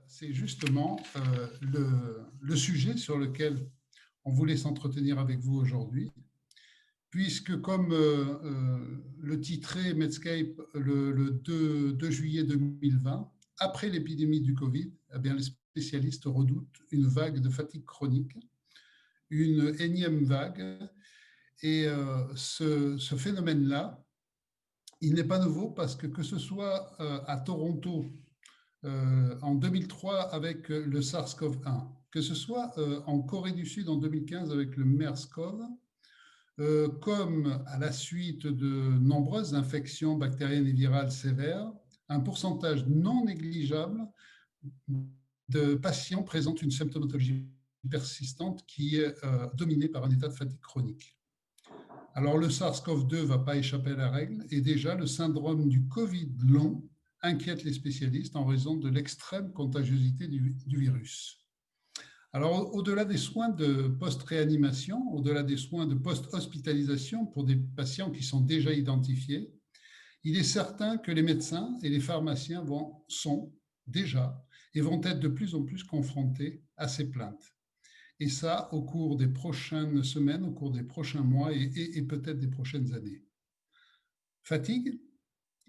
c'est justement le sujet sur lequel on voulait s'entretenir avec vous aujourd'hui, puisque comme le titrait Medscape le 2 juillet 2020, après l'épidémie du Covid, eh bien, les spécialistes redoutent une vague de fatigue chronique, une énième vague. Et ce phénomène-là, il n'est pas nouveau parce que ce soit à Toronto en 2003 avec le SARS-CoV-1, que ce soit en Corée du Sud en 2015 avec le MERS-CoV, comme à la suite de nombreuses infections bactériennes et virales sévères, un pourcentage non négligeable de patients présentent une symptomatologie persistante qui est dominée par un état de fatigue chronique. Alors, le SARS-CoV-2 ne va pas échapper à la règle et déjà, le syndrome du Covid long inquiète les spécialistes en raison de l'extrême contagiosité du virus. Alors, au-delà des soins de post-réanimation, au-delà des soins de post-hospitalisation pour des patients qui sont déjà identifiés, il est certain que les médecins et les pharmaciens sont déjà et vont être de plus en plus confrontés à ces plaintes. Et ça, au cours des prochaines semaines, au cours des prochains mois et peut-être des prochaines années. Fatigue,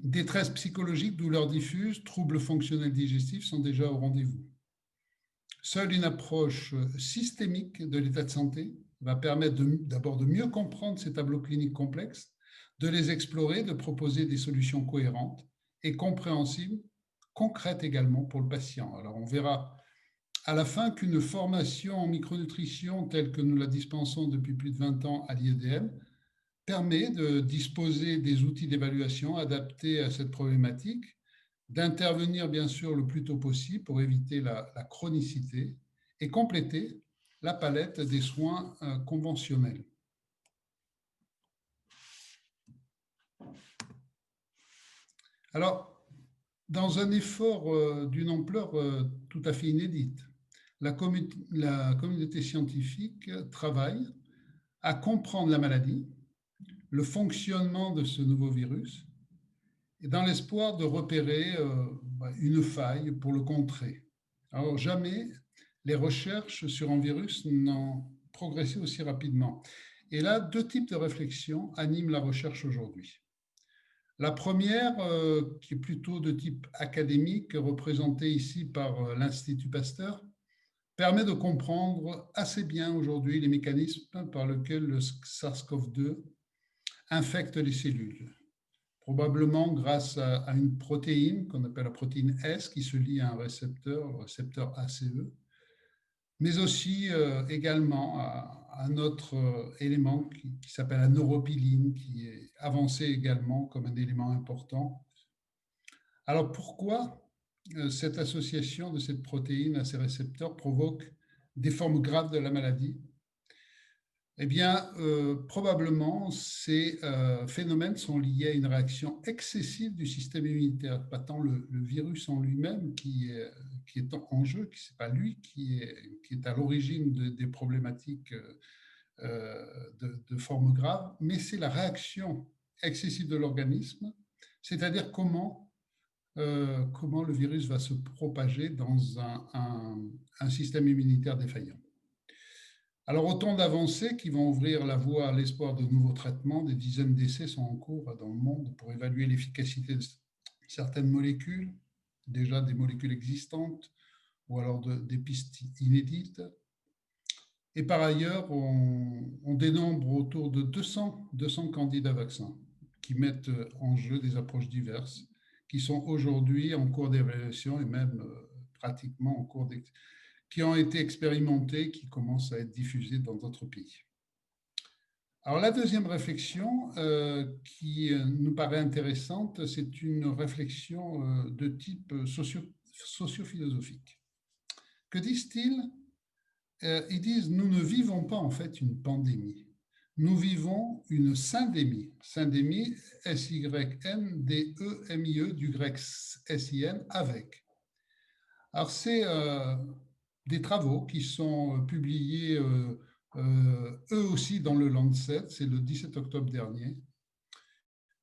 détresse psychologique, douleurs diffuses, troubles fonctionnels digestifs sont déjà au rendez-vous. Seule une approche systémique de l'état de santé va permettre d'abord de mieux comprendre ces tableaux cliniques complexes, de les explorer, de proposer des solutions cohérentes et compréhensibles, concrètes également pour le patient. Alors on verra à la fin qu'une formation en micronutrition telle que nous la dispensons depuis plus de 20 ans à l'IEDM permet de disposer des outils d'évaluation adaptés à cette problématique, d'intervenir bien sûr le plus tôt possible pour éviter la chronicité et compléter la palette des soins conventionnels. Alors, dans un effort d'une ampleur tout à fait inédite, la communauté scientifique travaille à comprendre la maladie, le fonctionnement de ce nouveau virus, et dans l'espoir de repérer une faille pour le contrer. Alors, jamais les recherches sur un virus n'ont progressé aussi rapidement. Et là, deux types de réflexions animent la recherche aujourd'hui. La première, qui est plutôt de type académique, représentée ici par l'Institut Pasteur, permet de comprendre assez bien aujourd'hui les mécanismes par lesquels le SARS-CoV-2 infecte les cellules. Probablement grâce à une protéine qu'on appelle la protéine S qui se lie à un récepteur, le récepteur ACE, mais aussi également à un autre élément qui s'appelle la neuropiline, qui est avancé également comme un élément important. Alors pourquoi cette association de cette protéine à ces récepteurs provoque des formes graves de la maladie? Eh bien, probablement, ces phénomènes sont liés à une réaction excessive du système immunitaire, pas tant le virus en lui-même qui est en jeu, ce n'est pas lui qui est à l'origine des problématiques de forme grave, mais c'est la réaction excessive de l'organisme, c'est-à-dire comment le virus va se propager dans un système immunitaire défaillant. Alors, autant d'avancées qui vont ouvrir la voie à l'espoir de nouveaux traitements. Des dizaines d'essais sont en cours dans le monde pour évaluer l'efficacité de certaines molécules, déjà des molécules existantes, ou alors des pistes inédites. Et par ailleurs, on dénombre autour de 200 candidats vaccins qui mettent en jeu des approches diverses, qui sont aujourd'hui en cours d'évaluation et même pratiquement en cours qui ont été expérimentés, qui commencent à être diffusés dans d'autres pays. Alors la deuxième réflexion qui nous paraît intéressante, c'est une réflexion de type socio-philosophique. Que disent-ils? Ils disent, nous ne vivons pas en fait une pandémie, nous vivons une syndémie. Syndémie, S-Y-N-D-E-M-I-E, du grec S-I-N, avec. Alors c'est des travaux qui sont publiés eux aussi dans le Lancet, c'est le 17 octobre dernier,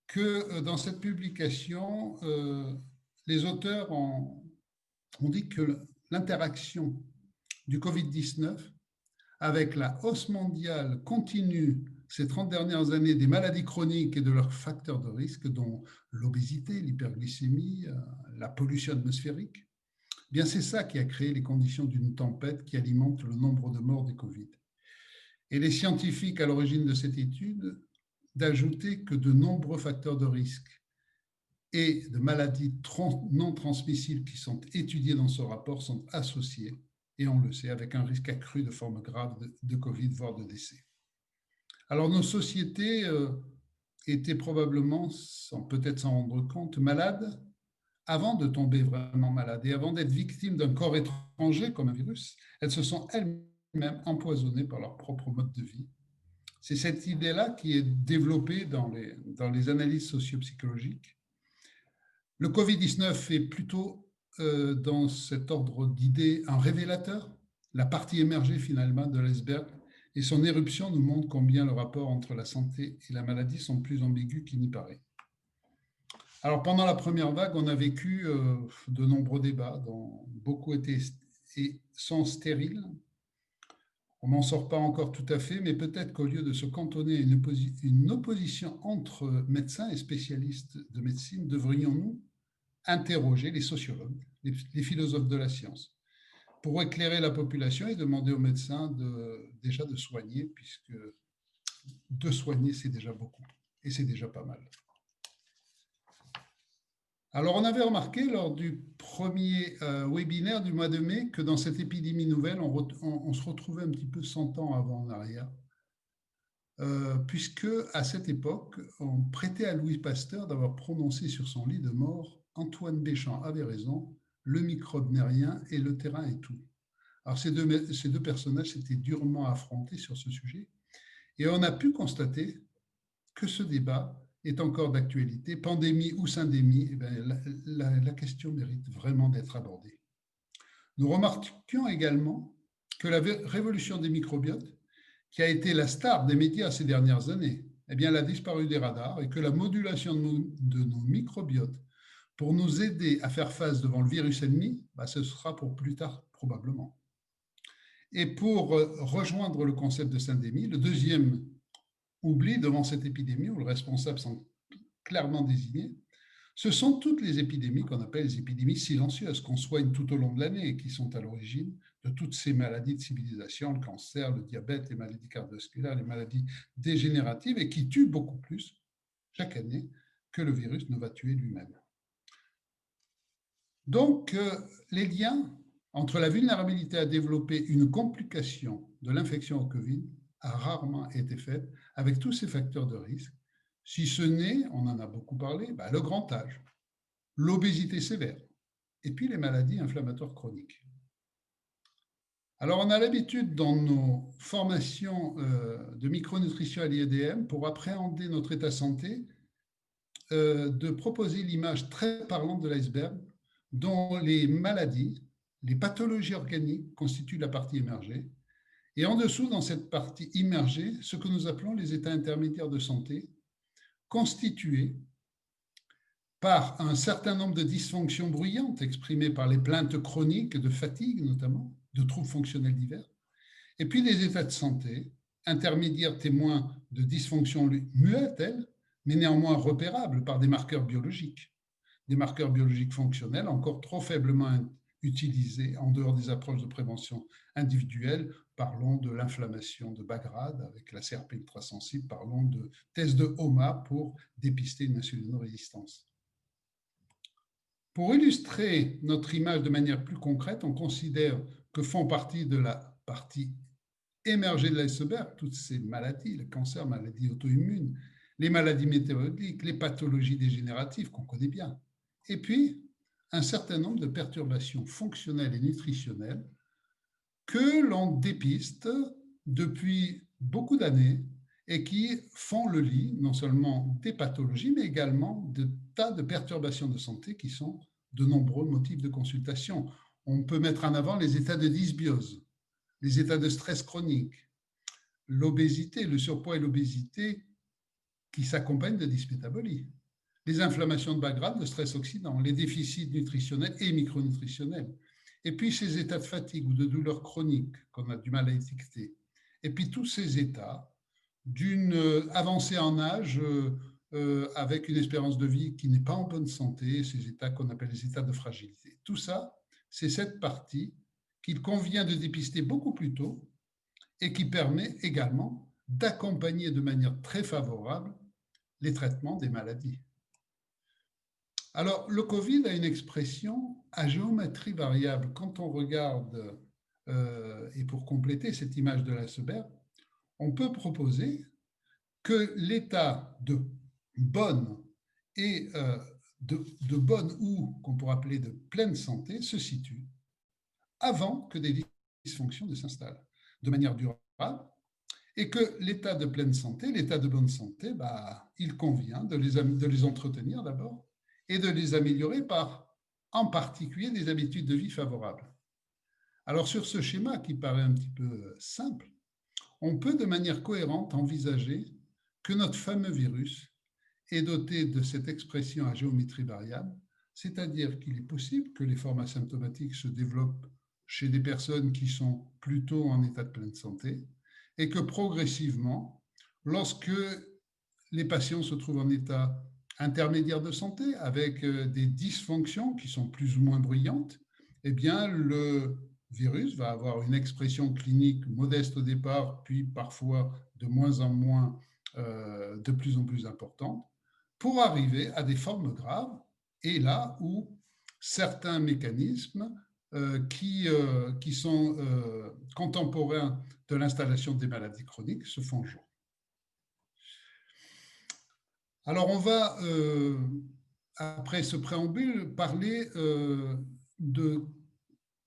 que dans cette publication, les auteurs ont dit que l'interaction du Covid-19 avec la hausse mondiale continue ces 30 dernières années des maladies chroniques et de leurs facteurs de risque, dont l'obésité, l'hyperglycémie, la pollution atmosphérique, bien c'est ça qui a créé les conditions d'une tempête qui alimente le nombre de morts des Covid. Et les scientifiques à l'origine de cette étude d'ajouter que de nombreux facteurs de risque et de maladies non transmissibles qui sont étudiés dans ce rapport sont associés, et on le sait, avec un risque accru de formes graves de Covid, voire de décès. Alors nos sociétés étaient probablement, peut-être sans rendre compte, malades avant de tomber vraiment malades et avant d'être victimes d'un corps étranger comme un virus. Elles se sont elles-mêmes empoisonnées par leur propre mode de vie. C'est cette idée-là qui est développée dans les analyses socio-psychologiques. Le Covid-19 est plutôt, dans cet ordre d'idées, un révélateur, la partie émergée finalement de l'iceberg, et son éruption nous montre combien le rapport entre la santé et la maladie sont plus ambigus qu'il n'y paraît. Alors pendant la première vague, on a vécu de nombreux débats dont beaucoup sont stériles. On n'en sort pas encore tout à fait, mais peut-être qu'au lieu de se cantonner à une opposition entre médecins et spécialistes de médecine, devrions-nous interroger les sociologues, les philosophes de la science, pour éclairer la population et demander aux médecins déjà de soigner, puisque de soigner, c'est déjà beaucoup, et c'est déjà pas mal. Alors, on avait remarqué lors du premier webinaire du mois de mai que dans cette épidémie nouvelle, on se retrouvait un petit peu 100 ans avant en arrière, puisque à cette époque, on prêtait à Louis Pasteur d'avoir prononcé sur son lit de mort « Antoine Béchamp avait raison, le microbe n'est rien et le terrain est tout ». Alors, ces deux personnages s'étaient durement affrontés sur ce sujet, et on a pu constater que ce débat est encore d'actualité, pandémie ou syndémie, eh bien, la question mérite vraiment d'être abordée. Nous remarquions également que la révolution des microbiotes, qui a été la star des médias ces dernières années, eh bien, elle a disparu des radars et que la modulation de nos microbiotes pour nous aider à faire face devant le virus ennemi, ce sera pour plus tard probablement. Et pour rejoindre le concept de syndémie, le deuxième oubli devant cette épidémie, où le responsable sont clairement désignés, ce sont toutes les épidémies qu'on appelle les épidémies silencieuses, qu'on soigne tout au long de l'année et qui sont à l'origine de toutes ces maladies de civilisation, le cancer, le diabète, les maladies cardiovasculaires, les maladies dégénératives, et qui tuent beaucoup plus chaque année que le virus ne va tuer lui-même. Donc, les liens entre la vulnérabilité à développer une complication de l'infection au Covid a rarement été faite avec tous ces facteurs de risque, si ce n'est, on en a beaucoup parlé, le grand âge, l'obésité sévère, et puis les maladies inflammatoires chroniques. Alors, on a l'habitude dans nos formations de micronutrition à l'IEDM, pour appréhender notre état de santé, de proposer l'image très parlante de l'iceberg, dont les maladies, les pathologies organiques constituent la partie émergée, et en dessous, dans cette partie immergée, ce que nous appelons les états intermédiaires de santé, constitués par un certain nombre de dysfonctions bruyantes exprimées par les plaintes chroniques de fatigue notamment, de troubles fonctionnels divers, et puis des états de santé intermédiaires témoins de dysfonctions muettes, mais néanmoins repérables par des marqueurs biologiques fonctionnels encore trop faiblement utilisés en dehors des approches de prévention individuelle. Parlons de l'inflammation de bas grade avec la CRP ultrasensible, parlons de tests de HOMA pour dépister une insulinorésistance. Pour illustrer notre image de manière plus concrète, on considère que font partie de la partie émergée de l'iceberg toutes ces maladies, le cancer, maladies auto-immunes, les maladies métaboliques, les pathologies dégénératives qu'on connaît bien, et puis un certain nombre de perturbations fonctionnelles et nutritionnelles que l'on dépiste depuis beaucoup d'années et qui font le lit non seulement des pathologies, mais également de tas de perturbations de santé qui sont de nombreux motifs de consultation. On peut mettre en avant les états de dysbiose, les états de stress chronique, l'obésité, le surpoids et l'obésité qui s'accompagnent de dysmétabolie, les inflammations de bas grade, le stress oxydant, les déficits nutritionnels et micronutritionnels, et puis ces états de fatigue ou de douleur chronique qu'on a du mal à étiqueter, et puis tous ces états d'une avancée en âge avec une espérance de vie qui n'est pas en bonne santé, ces états qu'on appelle les états de fragilité. Tout ça, c'est cette partie qu'il convient de dépister beaucoup plus tôt et qui permet également d'accompagner de manière très favorable les traitements des maladies. Alors, le Covid a une expression à géométrie variable. Quand on regarde, et pour compléter cette image de l'iceberg, on peut proposer que l'état de bonne et de bonne ou qu'on pourrait appeler de pleine santé se situe avant que des dysfonctions ne s'installent de manière durable, et que l'état de pleine santé, l'état de bonne santé, il convient de les entretenir d'abord et de les améliorer par, en particulier, des habitudes de vie favorables. Alors sur ce schéma qui paraît un petit peu simple, on peut de manière cohérente envisager que notre fameux virus est doté de cette expression à géométrie variable, c'est-à-dire qu'il est possible que les formes asymptomatiques se développent chez des personnes qui sont plutôt en état de pleine santé, et que progressivement, lorsque les patients se trouvent en état intermédiaire de santé, avec des dysfonctions qui sont plus ou moins bruyantes, eh bien, le virus va avoir une expression clinique modeste au départ, puis parfois de moins en moins, de plus en plus importante, pour arriver à des formes graves, et là où certains mécanismes qui sont contemporains de l'installation des maladies chroniques se font jour. Alors on va, après ce préambule, parler de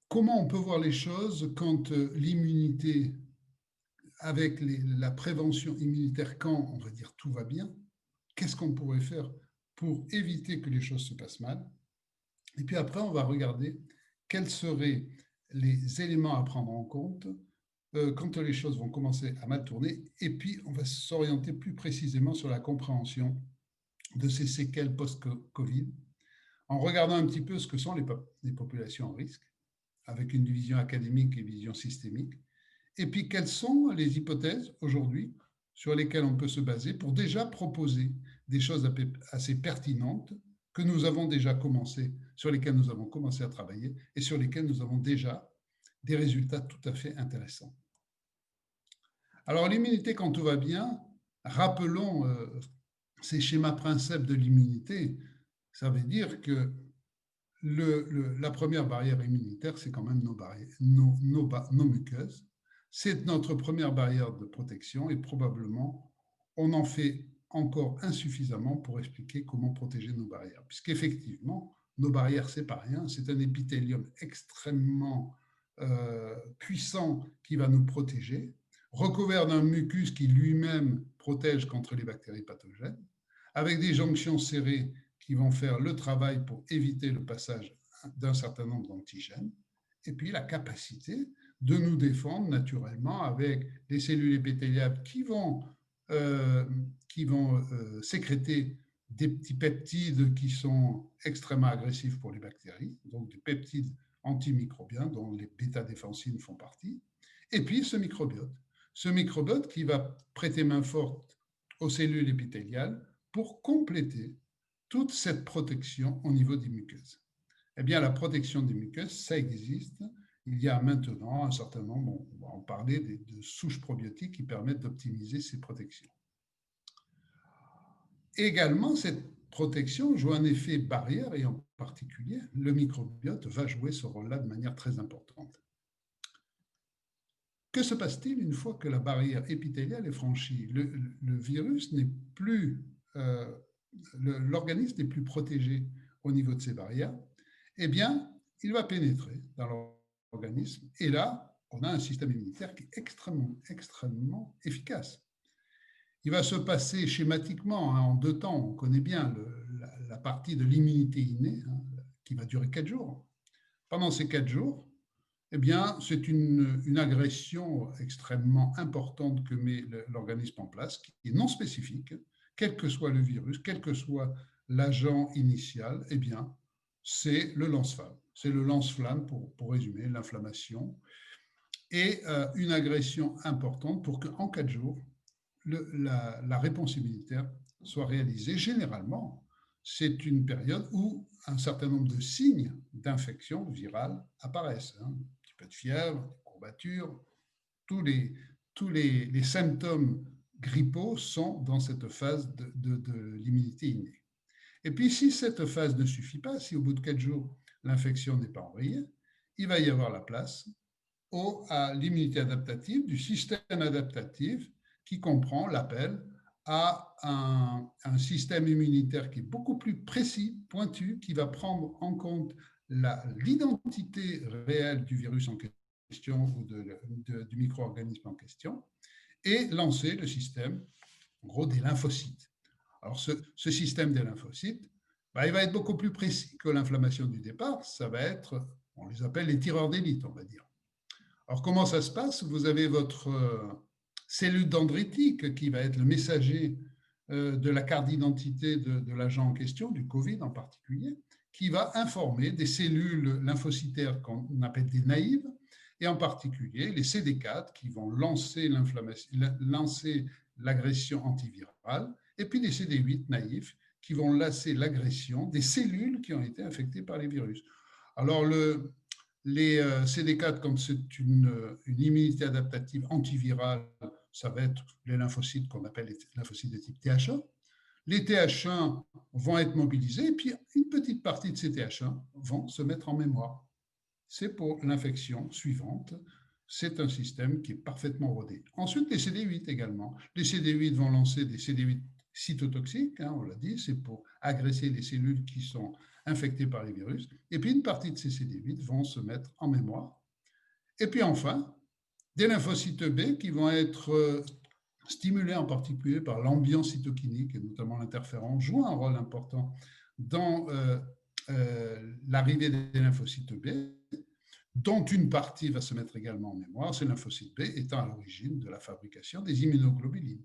comment on peut voir les choses quand l'immunité, avec la prévention immunitaire, quand on va dire tout va bien, qu'est-ce qu'on pourrait faire pour éviter que les choses se passent mal. Et puis après, on va regarder quels seraient les éléments à prendre en compte quand les choses vont commencer à mal tourner. Et puis, on va s'orienter plus précisément sur la compréhension de ces séquelles post-Covid, en regardant un petit peu ce que sont les populations en risque, avec une division académique et une vision systémique, et puis quelles sont les hypothèses aujourd'hui sur lesquelles on peut se baser pour déjà proposer des choses assez pertinentes que nous avons déjà commencé, sur lesquelles nous avons commencé à travailler et sur lesquelles nous avons déjà des résultats tout à fait intéressants. Alors l'immunité, quand tout va bien, rappelons ces schémas principes de l'immunité. Ça veut dire que la première barrière immunitaire, c'est quand même nos muqueuses. C'est notre première barrière de protection et probablement on en fait encore insuffisamment pour expliquer comment protéger nos barrières. Puisqu'effectivement, nos barrières, c'est pas rien, c'est un épithélium extrêmement puissant qui va nous protéger, recouvert d'un mucus qui lui-même protège contre les bactéries pathogènes, avec des jonctions serrées qui vont faire le travail pour éviter le passage d'un certain nombre d'antigènes, et puis la capacité de nous défendre naturellement avec des cellules épithéliales qui vont sécréter des petits peptides qui sont extrêmement agressifs pour les bactéries, donc des peptides antimicrobiens dont les bêta-défensines font partie, et puis ce microbiote qui va prêter main forte aux cellules épithéliales pour compléter toute cette protection au niveau des muqueuses. Eh bien, la protection des muqueuses, ça existe. Il y a maintenant un certain nombre, on va en parler, de souches probiotiques qui permettent d'optimiser ces protections. Également, cette protection joue un effet barrière et en particulier, le microbiote va jouer ce rôle-là de manière très importante. Que se passe-t-il une fois que la barrière épithéliale est franchie? Le virus n'est plus, l'organisme n'est plus protégé au niveau de ces barrières. Eh bien, il va pénétrer dans l'organisme et là, on a un système immunitaire qui est extrêmement efficace. Il va se passer schématiquement en 2 temps. On connaît bien la partie de l'immunité innée qui va durer 4 jours. Pendant ces 4 jours, eh bien, c'est une agression extrêmement importante que met l'organisme en place, qui est non spécifique, quel que soit le virus, quel que soit l'agent initial, eh bien, c'est le lance-flamme. c'est le lance-flamme pour résumer l'inflammation, et une agression importante pour qu'en 4 jours, la réponse immunitaire soit réalisée. Généralement, c'est une période où un certain nombre de signes d'infection virale apparaissent. Un petit peu de fièvre, des courbatures, tous les symptômes grippaux sont dans cette phase de l'immunité innée. Et puis, si cette phase ne suffit pas, si au bout de 4 jours, l'infection n'est pas enrayée, il va y avoir la place à l'immunité adaptative, du système adaptatif qui comprend l'appel à un système immunitaire qui est beaucoup plus précis, pointu, qui va prendre en compte l'identité réelle du virus en question ou du micro-organisme en question et lancer le système, en gros, des lymphocytes. Alors, ce système des lymphocytes, il va être beaucoup plus précis que l'inflammation du départ. Ça va être, on les appelle les tireurs d'élite, on va dire. Alors, comment ça se passe? Vous avez votre cellule dendritique qui va être le messager de la carte d'identité de l'agent en question, du Covid en particulier, qui va informer des cellules lymphocytaires qu'on appelle des naïves, et en particulier les CD4 qui vont lancer l'agression antivirale, et puis les CD8 naïfs qui vont lancer l'agression des cellules qui ont été infectées par les virus. Alors, les CD4, comme c'est une immunité adaptative antivirale, ça va être les lymphocytes qu'on appelle les lymphocytes de type TH1. Les TH1 vont être mobilisés et puis une petite partie de ces TH1 vont se mettre en mémoire. C'est pour l'infection suivante. C'est un système qui est parfaitement rodé. Ensuite, les CD8 également. Les CD8 vont lancer des CD8 cytotoxiques, on l'a dit, c'est pour agresser les cellules qui sont infectées par les virus. Et puis, une partie de ces CD8 vont se mettre en mémoire. Et puis, enfin, des lymphocytes B qui vont être stimulés en particulier par l'ambiance cytokinique, et notamment l'interféron, jouent un rôle important dans l'arrivée des lymphocytes B, dont une partie va se mettre également en mémoire, ces lymphocytes B étant à l'origine de la fabrication des immunoglobulines.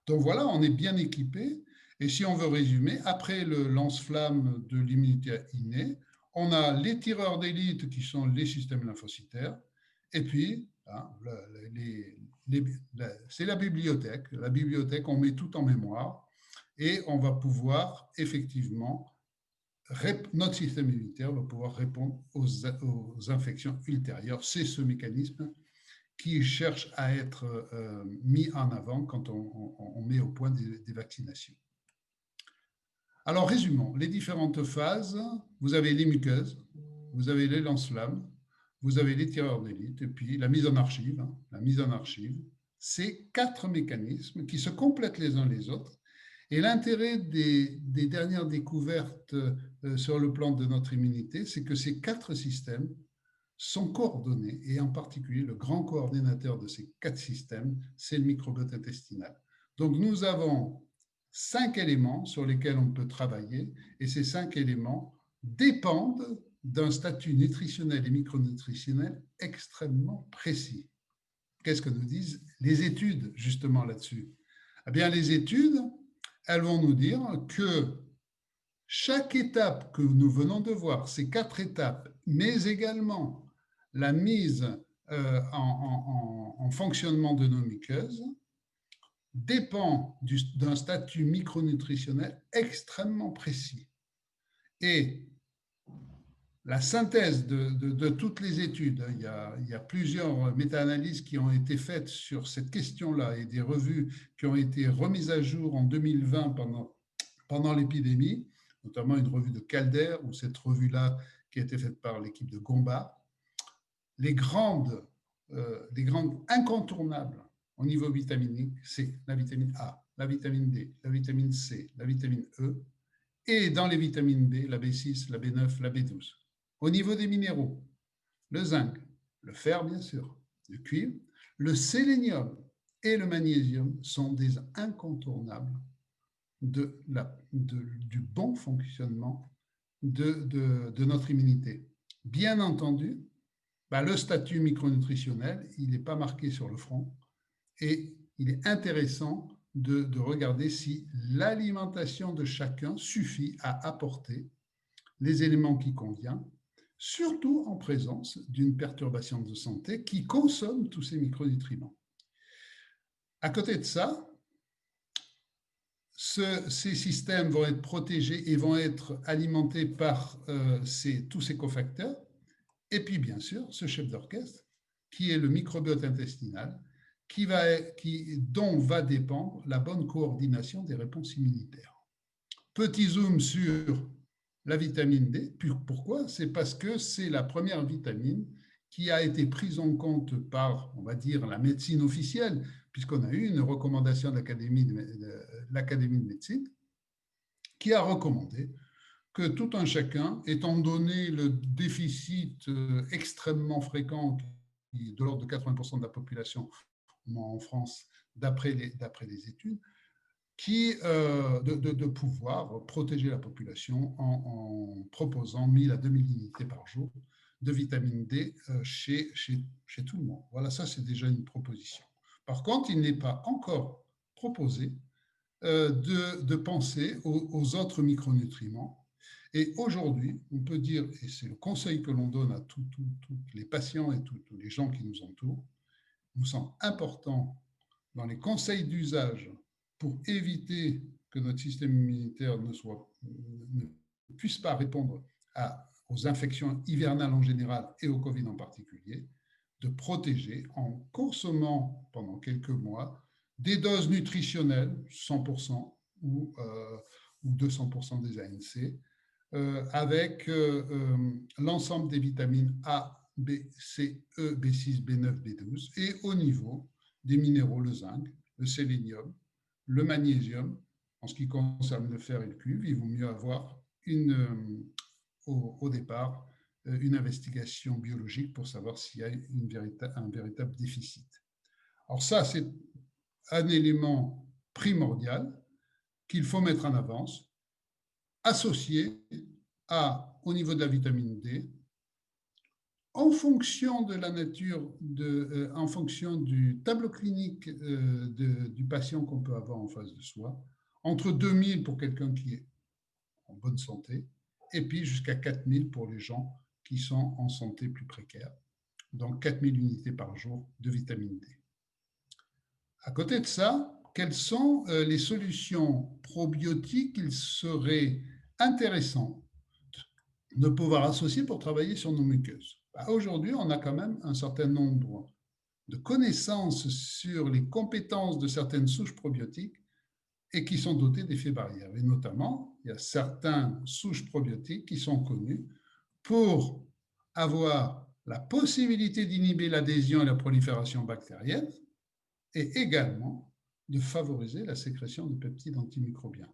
Donc voilà, on est bien équipé. Et si on veut résumer, après le lance-flamme de l'immunité innée, on a les tireurs d'élite qui sont les systèmes lymphocytaires, et puis c'est la bibliothèque. La bibliothèque, on met tout en mémoire et on va pouvoir effectivement, notre système immunitaire va pouvoir répondre aux infections ultérieures. C'est ce mécanisme qui cherche à être mis en avant quand on met au point des vaccinations. Alors, résumons les différentes phases. Vous avez les muqueuses, vous avez les lance-flammes, vous avez les tireurs d'élite, et puis la mise en archive. La mise en archive, c'est 4 mécanismes qui se complètent les uns les autres. Et l'intérêt des dernières découvertes sur le plan de notre immunité, c'est que ces 4 systèmes sont coordonnés, et en particulier le grand coordinateur de ces 4 systèmes, c'est le microbiote intestinal. Donc nous avons 5 éléments sur lesquels on peut travailler, et ces 5 éléments dépendent d'un statut nutritionnel et micronutritionnel extrêmement précis. Qu'est-ce que nous disent les études justement là-dessus? Eh bien, les études, elles vont nous dire que chaque étape que nous venons de voir, ces 4 étapes, mais également la mise en fonctionnement de nos muqueuses, dépend d'un statut micronutritionnel extrêmement précis. Et la synthèse de toutes les études, il y a plusieurs méta-analyses qui ont été faites sur cette question-là et des revues qui ont été remises à jour en 2020 pendant l'épidémie, notamment une revue de Calder ou cette revue-là qui a été faite par l'équipe de Gomba. Les grandes incontournables au niveau vitaminique, c'est la vitamine A, la vitamine D, la vitamine C, la vitamine E, et dans les vitamines B, la B6, la B9, la B12. Au niveau des minéraux, le zinc, le fer bien sûr, le cuivre, le sélénium et le magnésium sont des incontournables du bon fonctionnement de notre immunité. Bien entendu, le statut micronutritionnel, il n'est pas marqué sur le front et il est intéressant de regarder si l'alimentation de chacun suffit à apporter les éléments qui conviennent surtout en présence d'une perturbation de santé qui consomme tous ces micronutriments. À côté de ça, ces systèmes vont être protégés et vont être alimentés par tous ces cofacteurs. Et puis, bien sûr, ce chef d'orchestre, qui est le microbiote intestinal, dont va dépendre la bonne coordination des réponses immunitaires. Petit zoom sur la vitamine D. Pourquoi? C'est parce que c'est la première vitamine qui a été prise en compte par, on va dire, la médecine officielle, puisqu'on a eu une recommandation de l'Académie de médecine qui a recommandé que tout un chacun, étant donné le déficit extrêmement fréquent de l'ordre de 80% de la population en France, d'après les études, de pouvoir protéger la population en proposant 1000 à 2000 unités par jour de vitamine D chez tout le monde. Voilà, ça c'est déjà une proposition. Par contre, il n'est pas encore proposé de penser aux autres micronutriments. Et aujourd'hui, on peut dire, et c'est le conseil que l'on donne à tous les patients et tous les gens qui nous entourent, il nous semble important dans les conseils d'usage pour éviter que notre système immunitaire ne puisse pas répondre aux infections hivernales en général et au Covid en particulier, de protéger en consommant pendant quelques mois des doses nutritionnelles, 100% ou 200% des ANC, avec l'ensemble des vitamines A, B, C, E, B6, B9, B12, et au niveau des minéraux, le zinc, le sélénium, le magnésium. En ce qui concerne le fer et le cuivre, il vaut mieux avoir au départ une investigation biologique pour savoir s'il y a un véritable déficit. Alors ça, c'est un élément primordial qu'il faut mettre en avance, associé au niveau de la vitamine D, en fonction de la nature, en fonction du tableau clinique du patient qu'on peut avoir en face de soi, entre 2000 pour quelqu'un qui est en bonne santé, et puis jusqu'à 4000 pour les gens qui sont en santé plus précaire. Donc 4000 unités par jour de vitamine D. À côté de ça, quelles sont les solutions probiotiques qu'il serait intéressant de pouvoir associer pour travailler sur nos muqueuses? Aujourd'hui, on a quand même un certain nombre de connaissances sur les compétences de certaines souches probiotiques et qui sont dotées d'effets barrières. Et notamment, il y a certaines souches probiotiques qui sont connues pour avoir la possibilité d'inhiber l'adhésion et la prolifération bactérienne et également de favoriser la sécrétion de peptides antimicrobiens.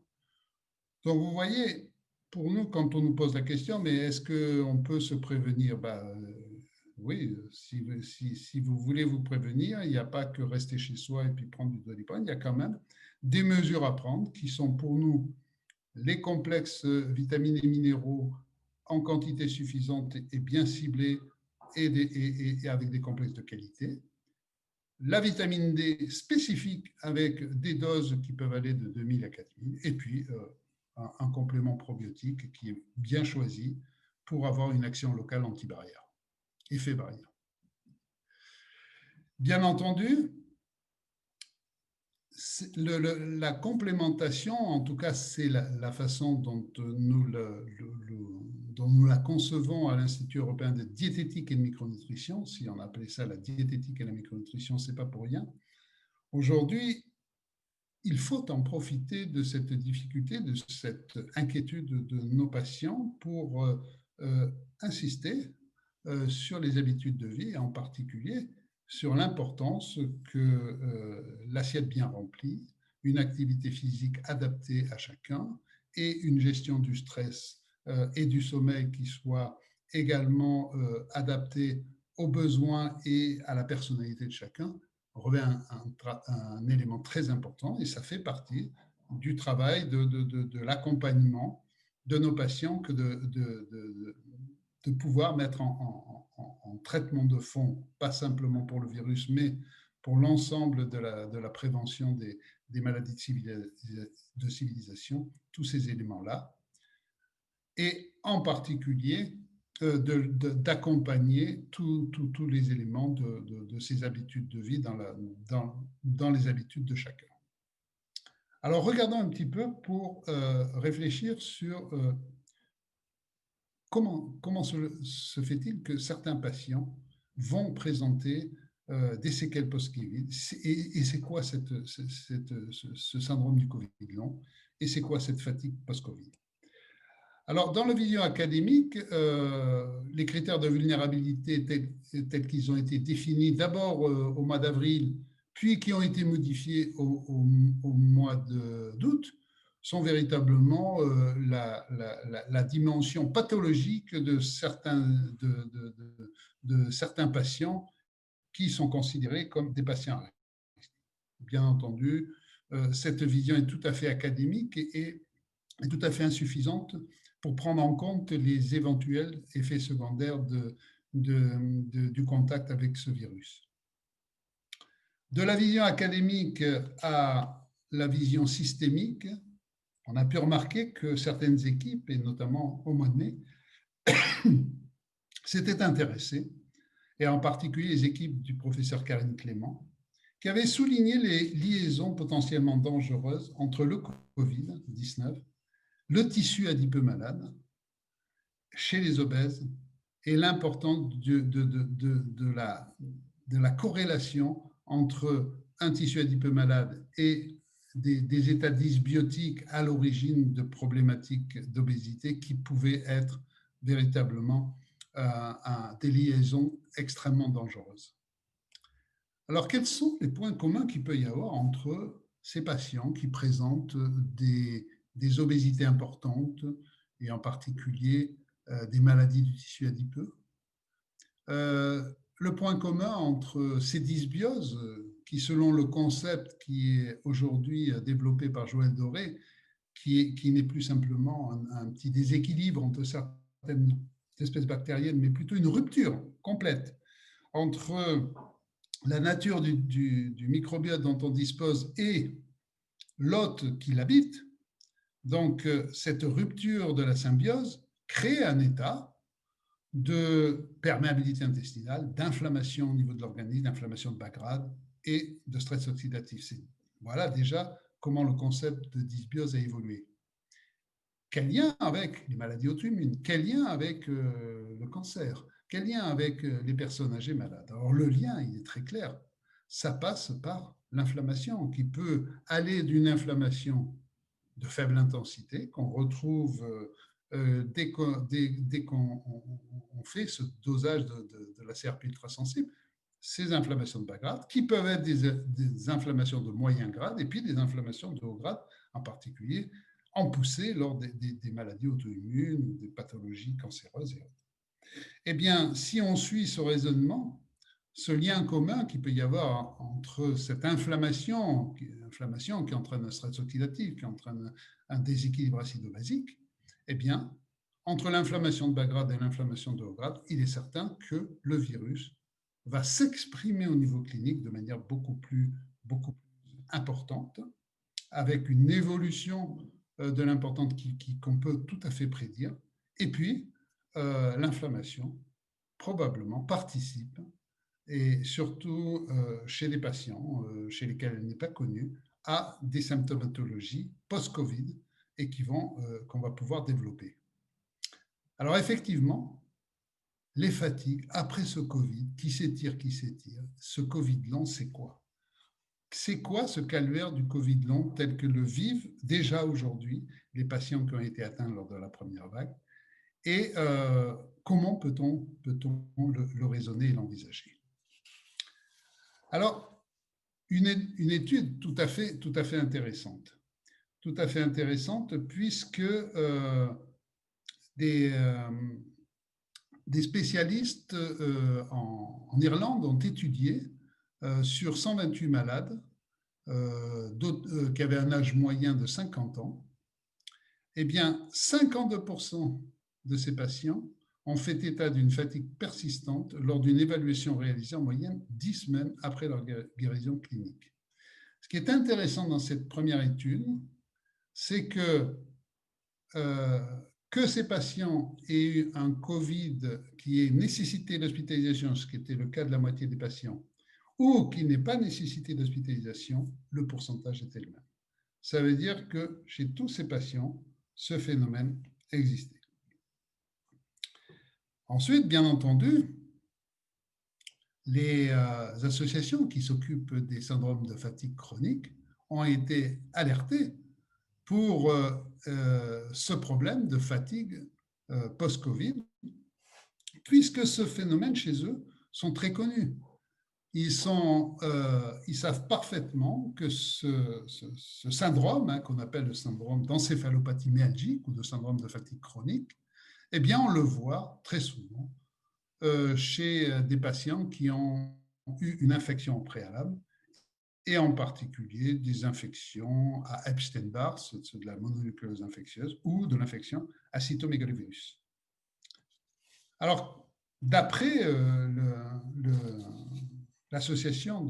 Donc, vous voyez, pour nous, quand on nous pose la question, mais est-ce qu'on peut se prévenir? Oui, si vous voulez vous prévenir, il n'y a pas que rester chez soi et puis prendre du Doliprane, il y a quand même des mesures à prendre qui sont pour nous les complexes vitamines et minéraux en quantité suffisante et bien ciblés et avec des complexes de qualité. La vitamine D spécifique avec des doses qui peuvent aller de 2000 à 4000 et puis un complément probiotique qui est bien choisi pour avoir une action locale anti-barrière, effet barrière. Bien entendu, la complémentation, en tout cas, c'est la façon dont nous la concevons à l'Institut européen de diététique et de micronutrition. Si on appelait ça la diététique et la micronutrition, ce n'est pas pour rien. Aujourd'hui, il faut en profiter de cette difficulté, de cette inquiétude de nos patients pour insister sur les habitudes de vie, et en particulier sur l'importance que l'assiette bien remplie, une activité physique adaptée à chacun et une gestion du stress et du sommeil qui soit également adaptée aux besoins et à la personnalité de chacun revêt un élément très important et ça fait partie du travail de l'accompagnement de nos patients que de pouvoir mettre en traitement de fond, pas simplement pour le virus, mais pour l'ensemble de la prévention des maladies de civilisation, tous ces éléments-là. Et en particulier, d'accompagner tous les éléments de ces habitudes de vie dans les habitudes de chacun. Alors, regardons un petit peu pour réfléchir sur comment se fait-il que certains patients vont présenter des séquelles post-Covid et c'est quoi ce syndrome du Covid long et c'est quoi cette fatigue post-Covid. Alors, dans la vision académique, les critères de vulnérabilité tels qu'ils ont été définis d'abord au mois d'avril, puis qui ont été modifiés au mois d'août, sont véritablement la dimension pathologique de certains patients qui sont considérés comme des patients à risque. Bien entendu, cette vision est tout à fait académique et tout à fait insuffisante pour prendre en compte les éventuels effets secondaires du contact avec ce virus. De la vision académique à la vision systémique, on a pu remarquer que certaines équipes, et notamment au mois de mai, s'étaient intéressées, et en particulier les équipes du professeur Karine Clément, qui avaient souligné les liaisons potentiellement dangereuses entre le Covid-19, le tissu adipeux malade chez les obèses et l'importance de la corrélation entre un tissu adipeux malade et des états dysbiotiques à l'origine de problématiques d'obésité qui pouvaient être véritablement des liaisons extrêmement dangereuses. Alors, quels sont les points communs qu'il peut y avoir entre ces patients qui présentent des obésités importantes et en particulier des maladies du tissu adipeux? Le point commun entre ces dysbioses, qui selon le concept qui est aujourd'hui développé par Joël Doré, qui n'est plus simplement un petit déséquilibre entre certaines espèces bactériennes, mais plutôt une rupture complète entre la nature du microbiote dont on dispose et l'hôte qui l'habite. Donc, cette rupture de la symbiose crée un état de perméabilité intestinale, d'inflammation au niveau de l'organisme, d'inflammation de bas grade et de stress oxydatif. Voilà déjà comment le concept de dysbiose a évolué. Quel lien avec les maladies auto-immunes? Quel lien avec le cancer? Quel lien avec les personnes âgées malades? Alors le lien, il est très clair. Ça passe par l'inflammation qui peut aller d'une inflammation de faible intensité qu'on retrouve dès qu'on fait ce dosage de la CRP ultrasensible, ces inflammations de bas grade qui peuvent être des inflammations de moyen grade et puis des inflammations de haut grade, en particulier en poussée lors des maladies auto-immunes, des pathologies cancéreuses et autres. Eh bien, si on suit ce raisonnement, ce lien commun qu'il peut y avoir entre cette inflammation qui entraîne un stress oxydatif, qui entraîne un déséquilibre acido-basique, eh bien, entre l'inflammation de bas grade et l'inflammation de haut grade, il est certain que le virus va s'exprimer au niveau clinique de manière beaucoup plus importante, avec une évolution de l'importance qu'on peut tout à fait prédire. Et puis, l'inflammation, probablement, participe, et surtout chez les patients chez lesquels elle n'est pas connue, à des symptomatologies post-Covid et qu'on va pouvoir développer. Alors effectivement, les fatigues après ce Covid, qui s'étire, ce Covid long, c'est quoi? C'est quoi ce calvaire du Covid long tel que le vivent déjà aujourd'hui les patients qui ont été atteints lors de la première vague? Et comment peut-on le raisonner et l'envisager? Alors, une étude tout à fait intéressante. Tout à fait intéressante puisque des spécialistes en Irlande ont étudié sur 128 malades qui avaient un âge moyen de 50 ans. Eh bien, 52% de ces patients ont fait état d'une fatigue persistante lors d'une évaluation réalisée en moyenne 10 semaines après leur guérison clinique. Ce qui est intéressant dans cette première étude, c'est que que ces patients aient eu un Covid qui ait nécessité l'hospitalisation, ce qui était le cas de la moitié des patients, ou qui n'ait pas nécessité d'hospitalisation, le pourcentage était le même. Ça veut dire que chez tous ces patients, ce phénomène existait. Ensuite, bien entendu, les associations qui s'occupent des syndromes de fatigue chronique ont été alertées pour ce problème de fatigue post-Covid, puisque ce phénomène chez eux sont très connus. Ils savent parfaitement que ce syndrome, qu'on appelle le syndrome d'encéphalopathie myalgique ou de syndrome de fatigue chronique, eh bien, on le voit très souvent chez des patients qui ont eu une infection préalable, et en particulier des infections à Epstein-Barr, de la mononucléose infectieuse, ou de l'infection à cytomégalovirus. Alors, d'après l'association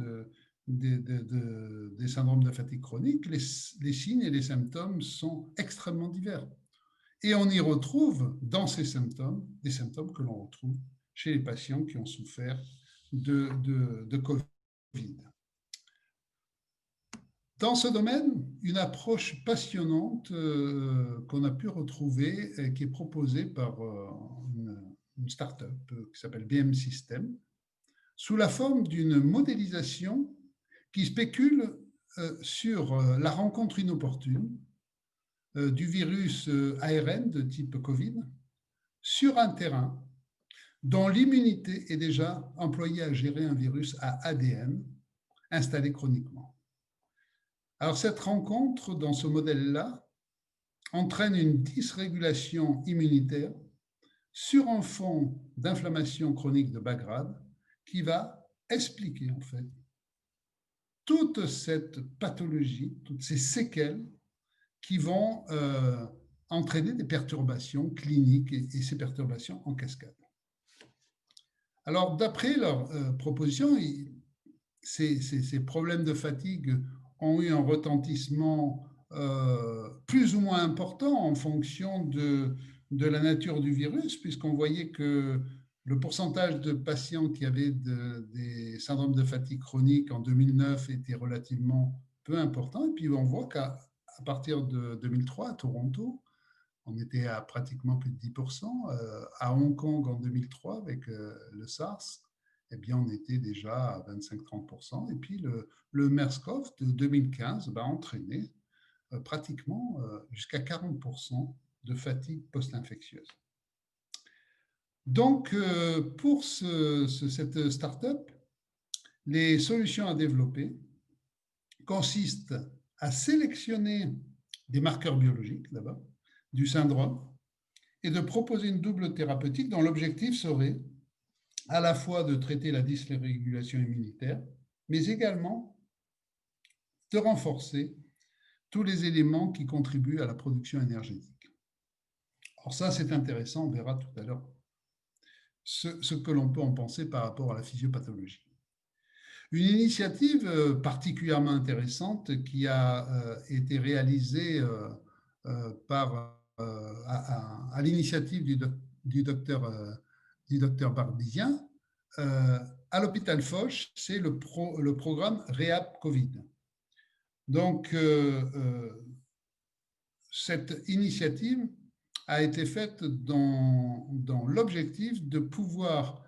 des syndromes de fatigue chronique, les signes et les symptômes sont extrêmement divers. Et on y retrouve dans ces symptômes des symptômes que l'on retrouve chez les patients qui ont souffert de Covid. Dans ce domaine, une approche passionnante qu'on a pu retrouver et qui est proposée par une start-up qui s'appelle BM System, sous la forme d'une modélisation qui spécule sur la rencontre inopportune du virus ARN de type Covid sur un terrain dont l'immunité est déjà employée à gérer un virus à ADN installé chroniquement. Alors cette rencontre dans ce modèle-là entraîne une dysrégulation immunitaire sur un fond d'inflammation chronique de bas grade qui va expliquer en fait toute cette pathologie, toutes ces séquelles qui vont entraîner des perturbations cliniques et ces perturbations en cascade. Alors, d'après leur proposition, ces problèmes de fatigue ont eu un retentissement plus ou moins important en fonction de la nature du virus, puisqu'on voyait que le pourcentage de patients qui avaient des syndromes de fatigue chronique en 2009 était relativement peu important. Et puis, on voit qu'à partir de 2003, à Toronto, on était à pratiquement plus de 10%. À Hong Kong, en 2003, avec le SARS, eh bien, on était déjà à 25-30%. Et puis, le MERS-CoV de 2015 a entraîné pratiquement jusqu'à 40% de fatigue post-infectieuse. Donc, pour cette start-up, les solutions à développer consistent à sélectionner des marqueurs biologiques, d'abord, du syndrome, et de proposer une double thérapeutique dont l'objectif serait à la fois de traiter la dysrégulation immunitaire, mais également de renforcer tous les éléments qui contribuent à la production énergétique. Alors ça, c'est intéressant, on verra tout à l'heure ce que l'on peut en penser par rapport à la physiopathologie. Une initiative particulièrement intéressante qui a été réalisée à l'initiative du docteur Barbizien à l'hôpital Foch, c'est le programme REHAP Covid. Donc, cette initiative a été faite dans l'objectif de pouvoir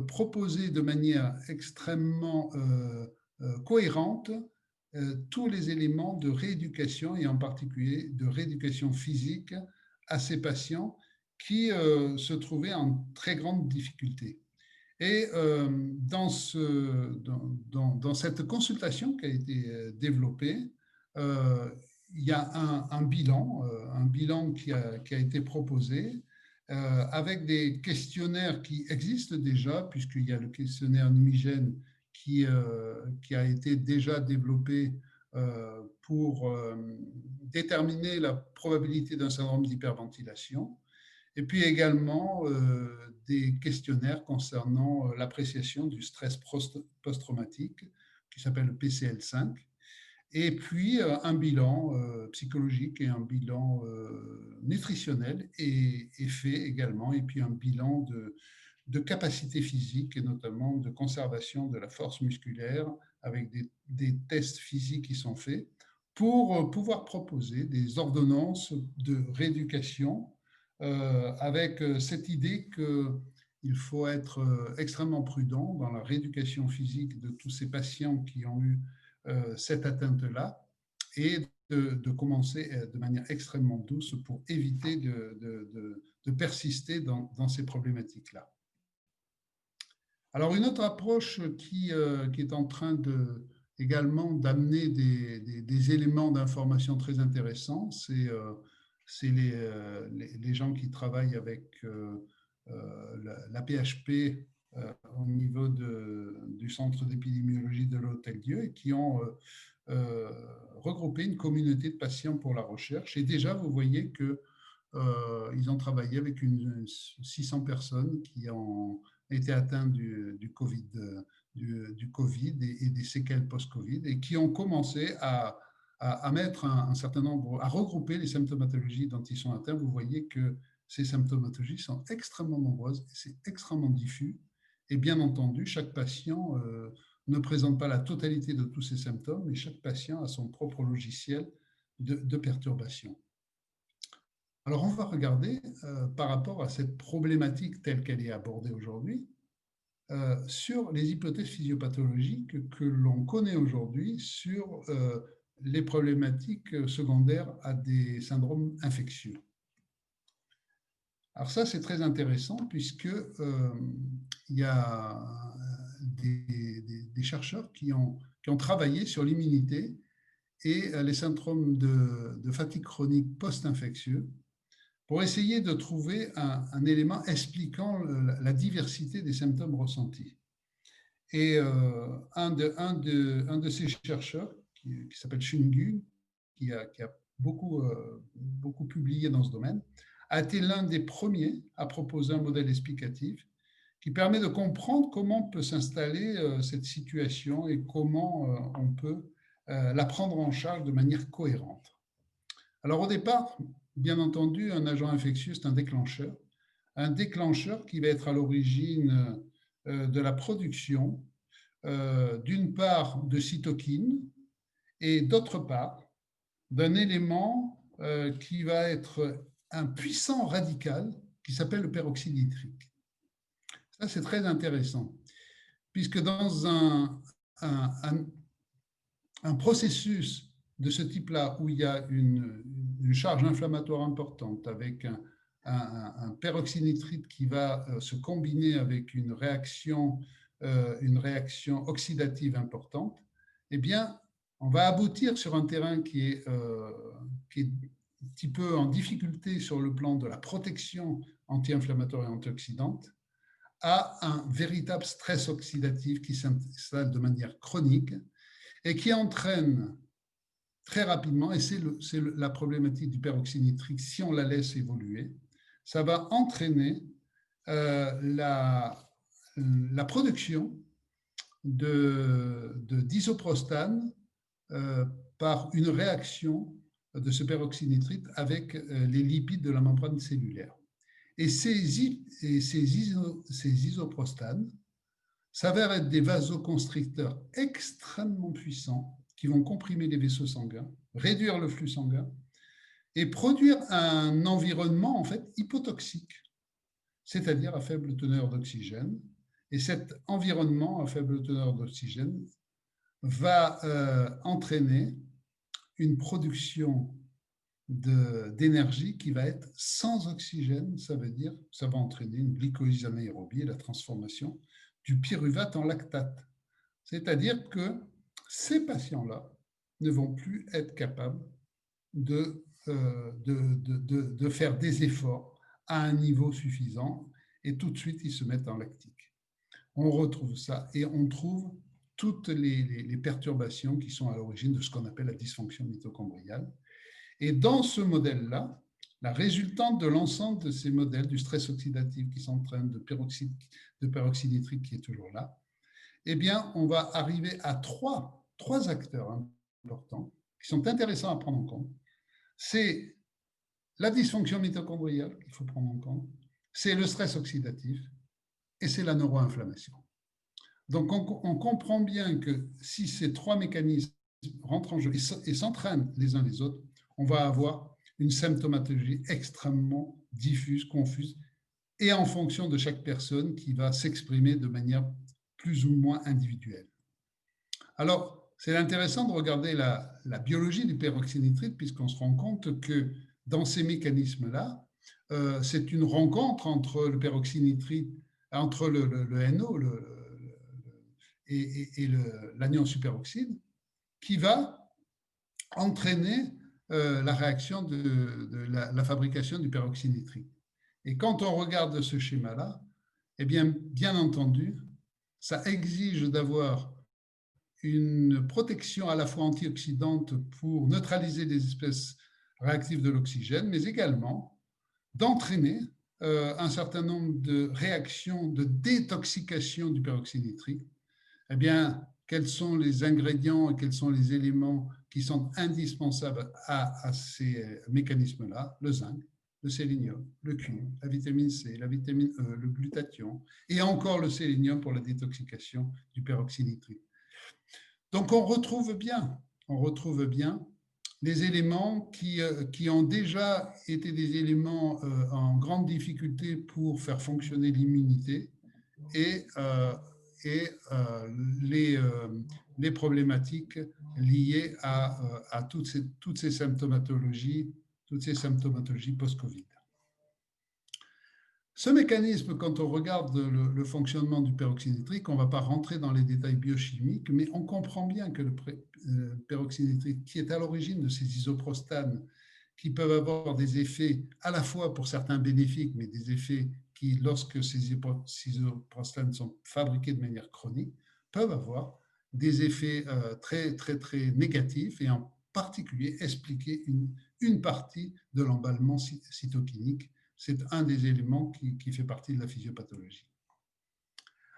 proposer de manière extrêmement cohérente tous les éléments de rééducation et en particulier de rééducation physique à ces patients qui se trouvaient en très grande difficulté. Et dans cette consultation qui a été développée, il y a un bilan qui a été proposé avec des questionnaires qui existent déjà, puisqu'il y a le questionnaire Numigène qui a été déjà développé pour déterminer la probabilité d'un syndrome d'hyperventilation. Et puis également des questionnaires concernant l'appréciation du stress post-traumatique, qui s'appelle le PCL5. Et puis, un bilan psychologique et un bilan nutritionnel est fait également, et puis un bilan de capacité physique et notamment de conservation de la force musculaire avec des tests physiques qui sont faits pour pouvoir proposer des ordonnances de rééducation avec cette idée qu'il faut être extrêmement prudent dans la rééducation physique de tous ces patients qui ont eu cette atteinte-là et de commencer de manière extrêmement douce pour éviter de persister dans ces problématiques-là. Alors, une autre approche qui est en train également d'amener des éléments d'information très intéressants, c'est les gens qui travaillent avec la PHP au niveau du Centre d'épidémiologie de l'Hôtel-Dieu et qui ont regroupé une communauté de patients pour la recherche. Et déjà, vous voyez qu'ils ont travaillé avec 600 personnes qui ont été atteintes du COVID, du COVID et des séquelles post-COVID et qui ont commencé à mettre un certain nombre, à regrouper les symptomatologies dont ils sont atteints. Vous voyez que ces symptomatologies sont extrêmement nombreuses, c'est extrêmement diffus. Et bien entendu, chaque patient ne présente pas la totalité de tous ces symptômes, mais chaque patient a son propre logiciel de perturbation. Alors, on va regarder par rapport à cette problématique telle qu'elle est abordée aujourd'hui, sur les hypothèses physiopathologiques que l'on connaît aujourd'hui sur les problématiques secondaires à des syndromes infectieux. Alors ça, c'est très intéressant puisque il y a des chercheurs qui ont travaillé sur l'immunité et les syndromes de fatigue chronique post-infectieux pour essayer de trouver un élément expliquant la diversité des symptômes ressentis. Et un de ces chercheurs, qui s'appelle Chun-Gu, qui a beaucoup publié dans ce domaine, a été l'un des premiers à proposer un modèle explicatif qui permet de comprendre comment peut s'installer cette situation et comment on peut la prendre en charge de manière cohérente. Alors au départ, bien entendu, un agent infectieux, c'est un déclencheur qui va être à l'origine de la production, d'une part, de cytokines et d'autre part, d'un élément qui va être un puissant radical qui s'appelle le peroxyde nitrique. Ça, c'est très intéressant, puisque dans un processus de ce type-là, où il y a une charge inflammatoire importante, avec un peroxyde nitrite qui va se combiner avec une réaction oxydative importante, eh bien, on va aboutir sur un terrain qui est un petit peu en difficulté sur le plan de la protection anti-inflammatoire et antioxydante, à un véritable stress oxydatif qui s'installe de manière chronique et qui entraîne très rapidement, et c'est la problématique du peroxyde nitrique, si on la laisse évoluer, ça va entraîner la production d'isoprostane par une réaction de ce peroxyde nitrite avec les lipides de la membrane cellulaire. Et ces isoprostanes s'avèrent être des vasoconstricteurs extrêmement puissants qui vont comprimer les vaisseaux sanguins, réduire le flux sanguin et produire un environnement en fait hypotoxique, c'est-à-dire à faible teneur d'oxygène. Et cet environnement à faible teneur d'oxygène va entraîner une production d'énergie qui va être sans oxygène. Ça veut dire que ça va entraîner une glycolyse anaérobie et la transformation du pyruvate en lactate. C'est-à-dire que ces patients-là ne vont plus être capables de faire des efforts à un niveau suffisant et tout de suite, ils se mettent en lactique. On retrouve ça et on trouve toutes les perturbations qui sont à l'origine de ce qu'on appelle la dysfonction mitochondriale. Et dans ce modèle-là, la résultante de l'ensemble de ces modèles, du stress oxydatif qui s'entraîne, de peroxyde nitrique qui est toujours là, eh bien, on va arriver à trois acteurs importants, qui sont intéressants à prendre en compte. C'est la dysfonction mitochondriale qu'il faut prendre en compte, c'est le stress oxydatif et c'est la neuroinflammation. Donc, on comprend bien que si ces trois mécanismes rentrent en jeu et s'entraînent les uns les autres, on va avoir une symptomatologie extrêmement diffuse, confuse, et en fonction de chaque personne qui va s'exprimer de manière plus ou moins individuelle. Alors, c'est intéressant de regarder la biologie du peroxynitrite, puisqu'on se rend compte que dans ces mécanismes-là, c'est une rencontre entre le peroxynitrite, entre le NO et l'anion superoxyde, qui va entraîner la réaction de la fabrication du peroxynitrite. Et quand on regarde ce schéma-là, eh bien entendu, ça exige d'avoir une protection à la fois antioxydante pour neutraliser les espèces réactives de l'oxygène, mais également d'entraîner un certain nombre de réactions de détoxication du peroxynitrite. Eh bien, quels sont les ingrédients et quels sont les éléments qui sont indispensables à ces mécanismes-là? Le zinc, le sélénium, le cuivre, la vitamine C, la vitamine E, le glutathion, et encore le sélénium pour la détoxication du peroxynitrite. Donc, on retrouve bien les éléments qui ont déjà été des éléments en grande difficulté pour faire fonctionner l'immunité et les problématiques liées à toutes ces symptomatologies post-Covid. Ce mécanisme, quand on regarde le fonctionnement du peroxynitrite, on ne va pas rentrer dans les détails biochimiques, mais on comprend bien que le peroxynitrite, qui est à l'origine de ces isoprostanes, qui peuvent avoir des effets à la fois pour certains bénéfiques, mais des effets qui, lorsque ces isoprostanes sont fabriqués de manière chronique, peuvent avoir des effets très, très, très négatifs et en particulier expliquer une partie de l'emballement cytokinique. C'est un des éléments qui fait partie de la physiopathologie.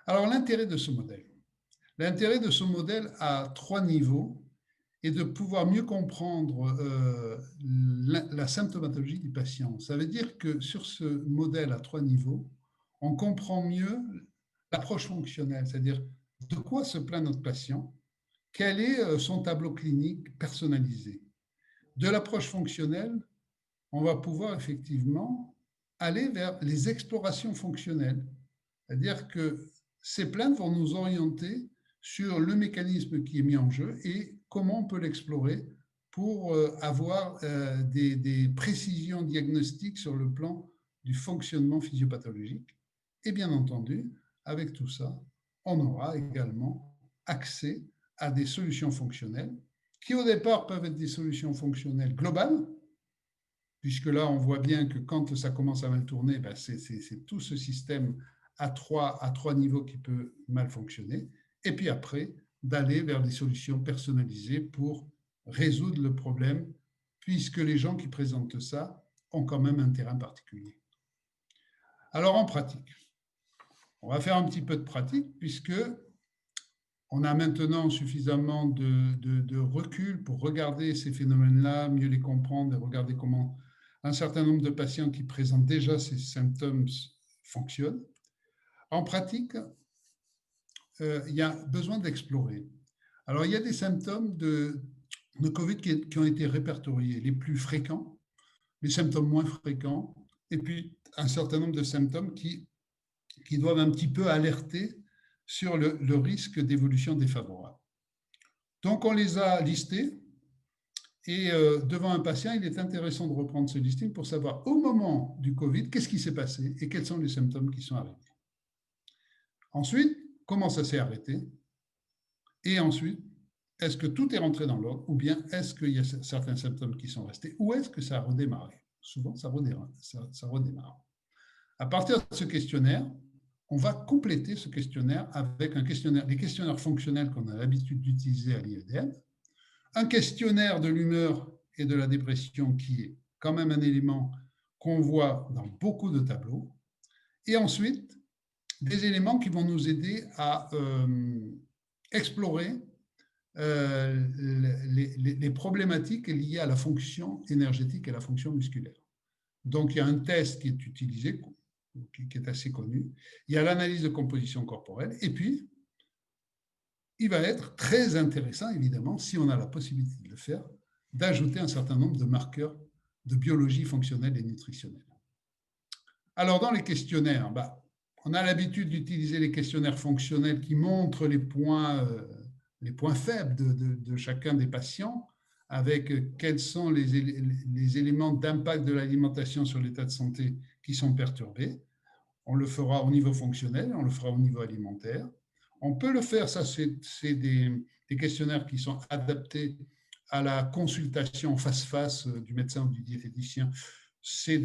Alors, l'intérêt de ce modèle à 3 niveaux est de pouvoir mieux comprendre la symptomatologie du patient. Ça veut dire que sur ce modèle à 3 niveaux, on comprend mieux l'approche fonctionnelle, c'est-à-dire de quoi se plaint notre patient, quel est son tableau clinique personnalisé. De l'approche fonctionnelle, on va pouvoir effectivement aller vers les explorations fonctionnelles. C'est-à-dire que ces plaintes vont nous orienter sur le mécanisme qui est mis en jeu et comment on peut l'explorer pour avoir des précisions diagnostiques sur le plan du fonctionnement physiopathologique. Et bien entendu, avec tout ça, on aura également accès à des solutions fonctionnelles qui au départ peuvent être des solutions fonctionnelles globales, puisque là, on voit bien que quand ça commence à mal tourner, ben c'est tout ce système à trois niveaux qui peut mal fonctionner. Et puis après, d'aller vers des solutions personnalisées pour résoudre le problème, puisque les gens qui présentent ça ont quand même un terrain particulier. Alors, en pratique, on va faire un petit peu de pratique, puisque on a maintenant suffisamment de recul pour regarder ces phénomènes-là, mieux les comprendre et regarder comment un certain nombre de patients qui présentent déjà ces symptômes fonctionnent. En pratique, il y a besoin d'explorer. Alors, il y a des symptômes de Covid qui ont été répertoriés, les plus fréquents, les symptômes moins fréquents, et puis un certain nombre de symptômes qui doivent un petit peu alerter sur le risque d'évolution défavorable. Donc, on les a listés. Et devant un patient, il est intéressant de reprendre ce listing pour savoir au moment du Covid, qu'est-ce qui s'est passé et quels sont les symptômes qui sont arrivés. Ensuite, comment ça s'est arrêté? Et ensuite, est-ce que tout est rentré dans l'ordre ou bien est-ce qu'il y a certains symptômes qui sont restés ou est-ce que ça a redémarré? Souvent, ça redémarre. À partir de ce questionnaire, on va compléter ce questionnaire avec les questionnaires fonctionnels qu'on a l'habitude d'utiliser à l'IEDN, un questionnaire de l'humeur et de la dépression qui est quand même un élément qu'on voit dans beaucoup de tableaux, et ensuite des éléments qui vont nous aider à explorer les problématiques liées à la fonction énergétique et la fonction musculaire. Donc, il y a un test qui est utilisé, qui est assez connu. Il y a l'analyse de composition corporelle. Et puis, il va être très intéressant, évidemment, si on a la possibilité de le faire, d'ajouter un certain nombre de marqueurs de biologie fonctionnelle et nutritionnelle. Alors, dans les questionnaires, on a l'habitude d'utiliser les questionnaires fonctionnels qui montrent les points faibles de chacun des patients, avec quels sont les éléments d'impact de l'alimentation sur l'état de santé qui sont perturbés. On le fera au niveau fonctionnel, on le fera au niveau alimentaire. On peut le faire, ça c'est des questionnaires qui sont adaptés à la consultation face-face du médecin ou du diététicien. C'est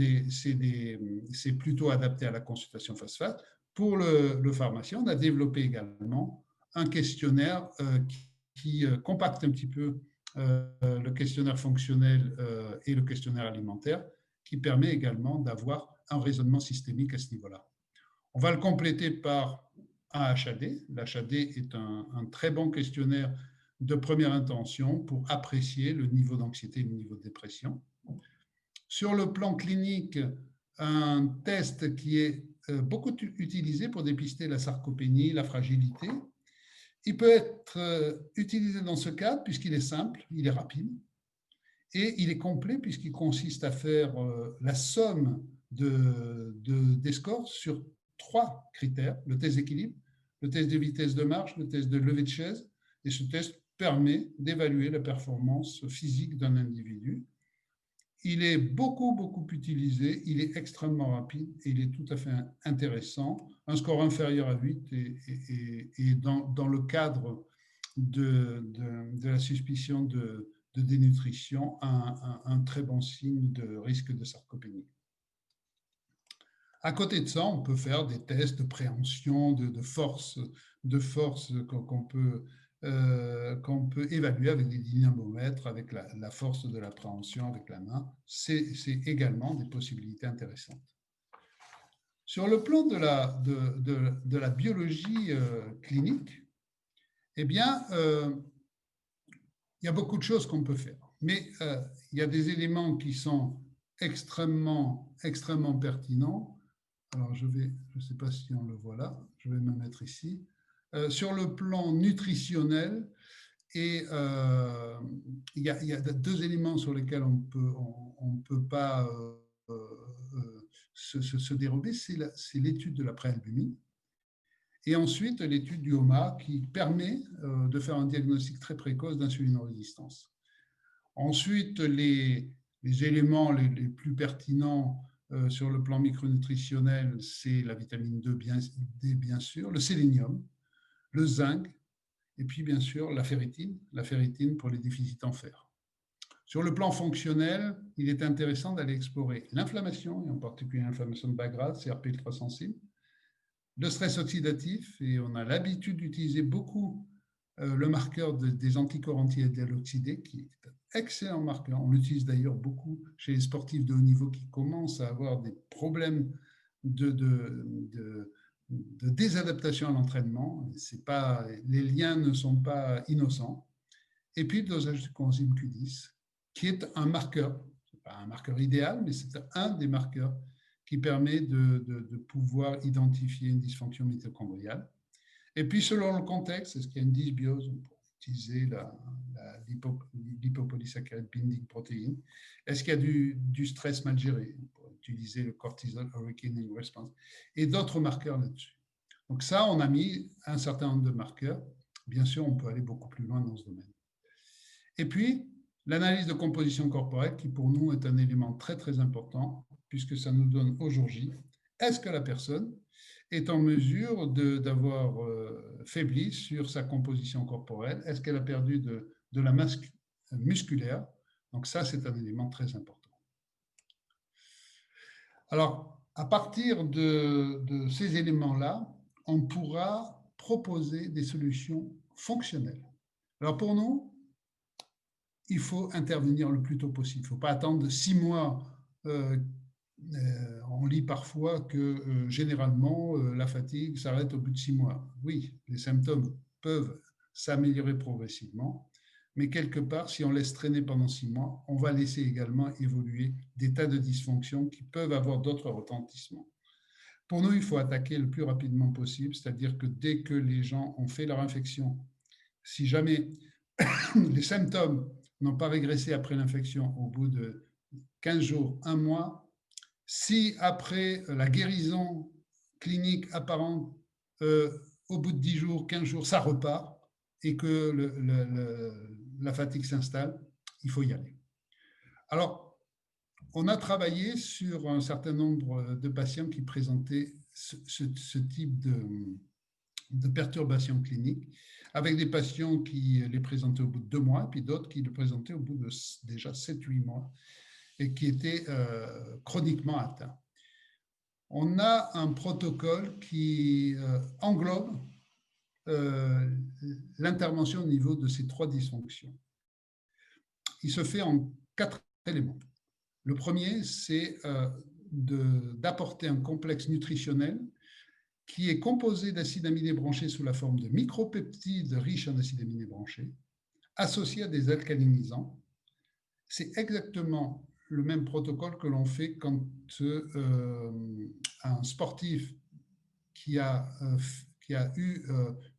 plutôt adapté à la consultation face-face. Pour le pharmacien, on a développé également un questionnaire qui compacte un petit peu le questionnaire fonctionnel et le questionnaire alimentaire, qui permet également d'avoir un raisonnement systémique à ce niveau-là. On va le compléter par un HAD. L'HAD est un très bon questionnaire de première intention pour apprécier le niveau d'anxiété et le niveau de dépression. Sur le plan clinique, un test qui est beaucoup utilisé pour dépister la sarcopénie, la fragilité. Il peut être utilisé dans ce cadre puisqu'il est simple, il est rapide et il est complet puisqu'il consiste à faire la somme des scores sur 3 critères, le test d'équilibre, le test de vitesse de marche, le test de levée de chaise, et ce test permet d'évaluer la performance physique d'un individu. Il est beaucoup utilisé, il est extrêmement rapide et il est tout à fait intéressant. Un score inférieur à 8 est dans le cadre de la suspicion de dénutrition un très bon signe de risque de sarcopénie. À côté de ça, on peut faire des tests de préhension, de force qu'on peut évaluer avec des dynamomètres, avec la force de la préhension avec la main. C'est également des possibilités intéressantes. Sur le plan de la biologie clinique, eh bien, il y a beaucoup de choses qu'on peut faire. Mais il y a des éléments qui sont extrêmement pertinents. Alors, je ne sais pas si on le voit là, je vais me mettre ici. Sur le plan nutritionnel, il y a 2 éléments sur lesquels on peut pas se dérober, c'est l'étude de la préalbumine et ensuite l'étude du HOMA qui permet de faire un diagnostic très précoce d'insulinorésistance. Ensuite, les éléments les plus pertinents sur le plan micronutritionnel, c'est la vitamine D, bien sûr, le sélénium, le zinc, et puis bien sûr la ferritine pour les déficits en fer. Sur le plan fonctionnel, il est intéressant d'aller explorer l'inflammation, et en particulier l'inflammation de bas grade, CRP ultra sensible, le stress oxydatif, et on a l'habitude d'utiliser beaucoup le marqueur des anticorps anti-oxydés, qui est un excellent marqueur. On l'utilise d'ailleurs beaucoup chez les sportifs de haut niveau qui commencent à avoir des problèmes de désadaptation à l'entraînement. Les liens ne sont pas innocents. Et puis le dosage du coenzyme Q10, qui est un marqueur, ce n'est pas un marqueur idéal, mais c'est un des marqueurs qui permet de pouvoir identifier une dysfonction mitochondriale. Et puis, selon le contexte, est-ce qu'il y a une dysbiose pour utiliser l'hypopolysaccharide binding protein? Est-ce qu'il y a du stress mal géré pour utiliser le cortisol awakening response? Et d'autres marqueurs là-dessus. Donc ça, on a mis un certain nombre de marqueurs. Bien sûr, on peut aller beaucoup plus loin dans ce domaine. Et puis, l'analyse de composition corporelle, qui pour nous est un élément très important, puisque ça nous donne au jour J, est-ce que la personne est en mesure d'avoir faibli sur sa composition corporelle? Est-ce qu'elle a perdu de la masse musculaire? Donc ça, c'est un élément très important. Alors, à partir de ces éléments-là, on pourra proposer des solutions fonctionnelles. Alors pour nous, il faut intervenir le plus tôt possible. Il ne faut pas attendre 6 mois. On lit parfois que généralement la fatigue s'arrête au bout de 6 mois. Oui, les symptômes peuvent s'améliorer progressivement. Mais quelque part, si on laisse traîner pendant 6 mois, on va laisser également évoluer des tas de dysfonctions qui peuvent avoir d'autres retentissements. Pour nous, il faut attaquer le plus rapidement possible, c'est-à-dire que dès que les gens ont fait leur infection, si jamais les symptômes n'ont pas régressé après l'infection au bout de 15 jours, 1 mois, si après la guérison clinique apparente, au bout de 10 jours, 15 jours, ça repart et que la fatigue s'installe, il faut y aller. Alors, on a travaillé sur un certain nombre de patients qui présentaient ce type de perturbations cliniques, avec des patients qui les présentaient au bout de 2 mois, puis d'autres qui les présentaient au bout de déjà 7-8 mois et qui étaient chroniquement atteints. On a un protocole qui englobe l'intervention au niveau de ces 3 dysfonctions. Il se fait en 4 éléments. Le premier, c'est d'apporter un complexe nutritionnel qui est composé d'acides aminés branchés sous la forme de micropeptides riches en acides aminés branchés, associés à des alcalinisants. C'est exactement le même protocole que l'on fait quand un sportif qui a eu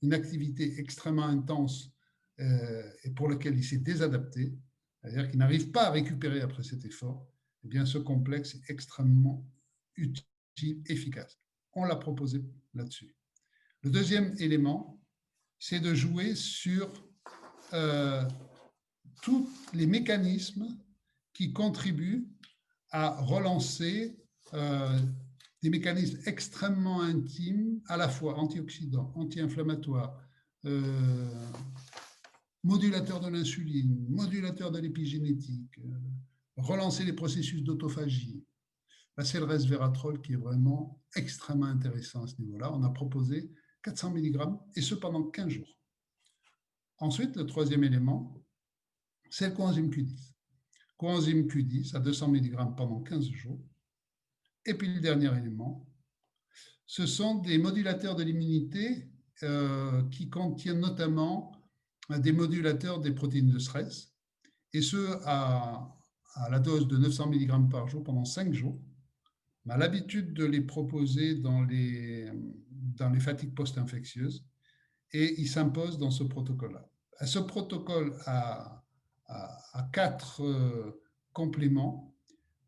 une activité extrêmement intense et pour laquelle il s'est désadapté, c'est-à-dire qu'il n'arrive pas à récupérer après cet effort, eh bien ce complexe est extrêmement utile, efficace. On l'a proposé là-dessus. Le deuxième élément, c'est de jouer sur tous les mécanismes qui contribuent à relancer des mécanismes extrêmement intimes, à la fois antioxydants, anti-inflammatoires, modulateurs de l'insuline, modulateurs de l'épigénétique, relancer les processus d'autophagie. C'est le resveratrol qui est vraiment extrêmement intéressant à ce niveau-là. On a proposé 400 mg et ce pendant 15 jours. Ensuite, le troisième élément, c'est le coenzyme Q10. Coenzyme Q10 à 200 mg pendant 15 jours. Et puis le dernier élément, ce sont des modulateurs de l'immunité qui contiennent notamment des modulateurs des protéines de stress, et ce à la dose de 900 mg par jour pendant 5 jours. On a l'habitude de les proposer dans les fatigues post-infectieuses et ils s'imposent dans ce protocole-là. Ce protocole a 4 compléments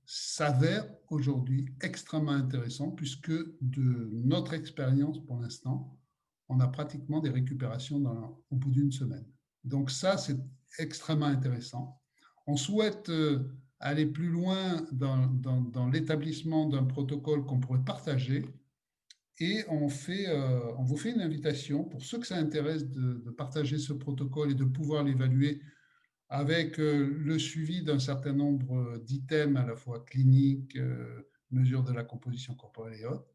s'avère aujourd'hui extrêmement intéressant puisque de notre expérience pour l'instant, on a pratiquement des récupérations au bout d'1 semaine. Donc ça, c'est extrêmement intéressant. On souhaite aller plus loin dans l'établissement d'un protocole qu'on pourrait partager et on vous fait une invitation pour ceux que ça intéresse de partager ce protocole et de pouvoir l'évaluer avec le suivi d'un certain nombre d'items à la fois cliniques, mesures de la composition corporelle et autres.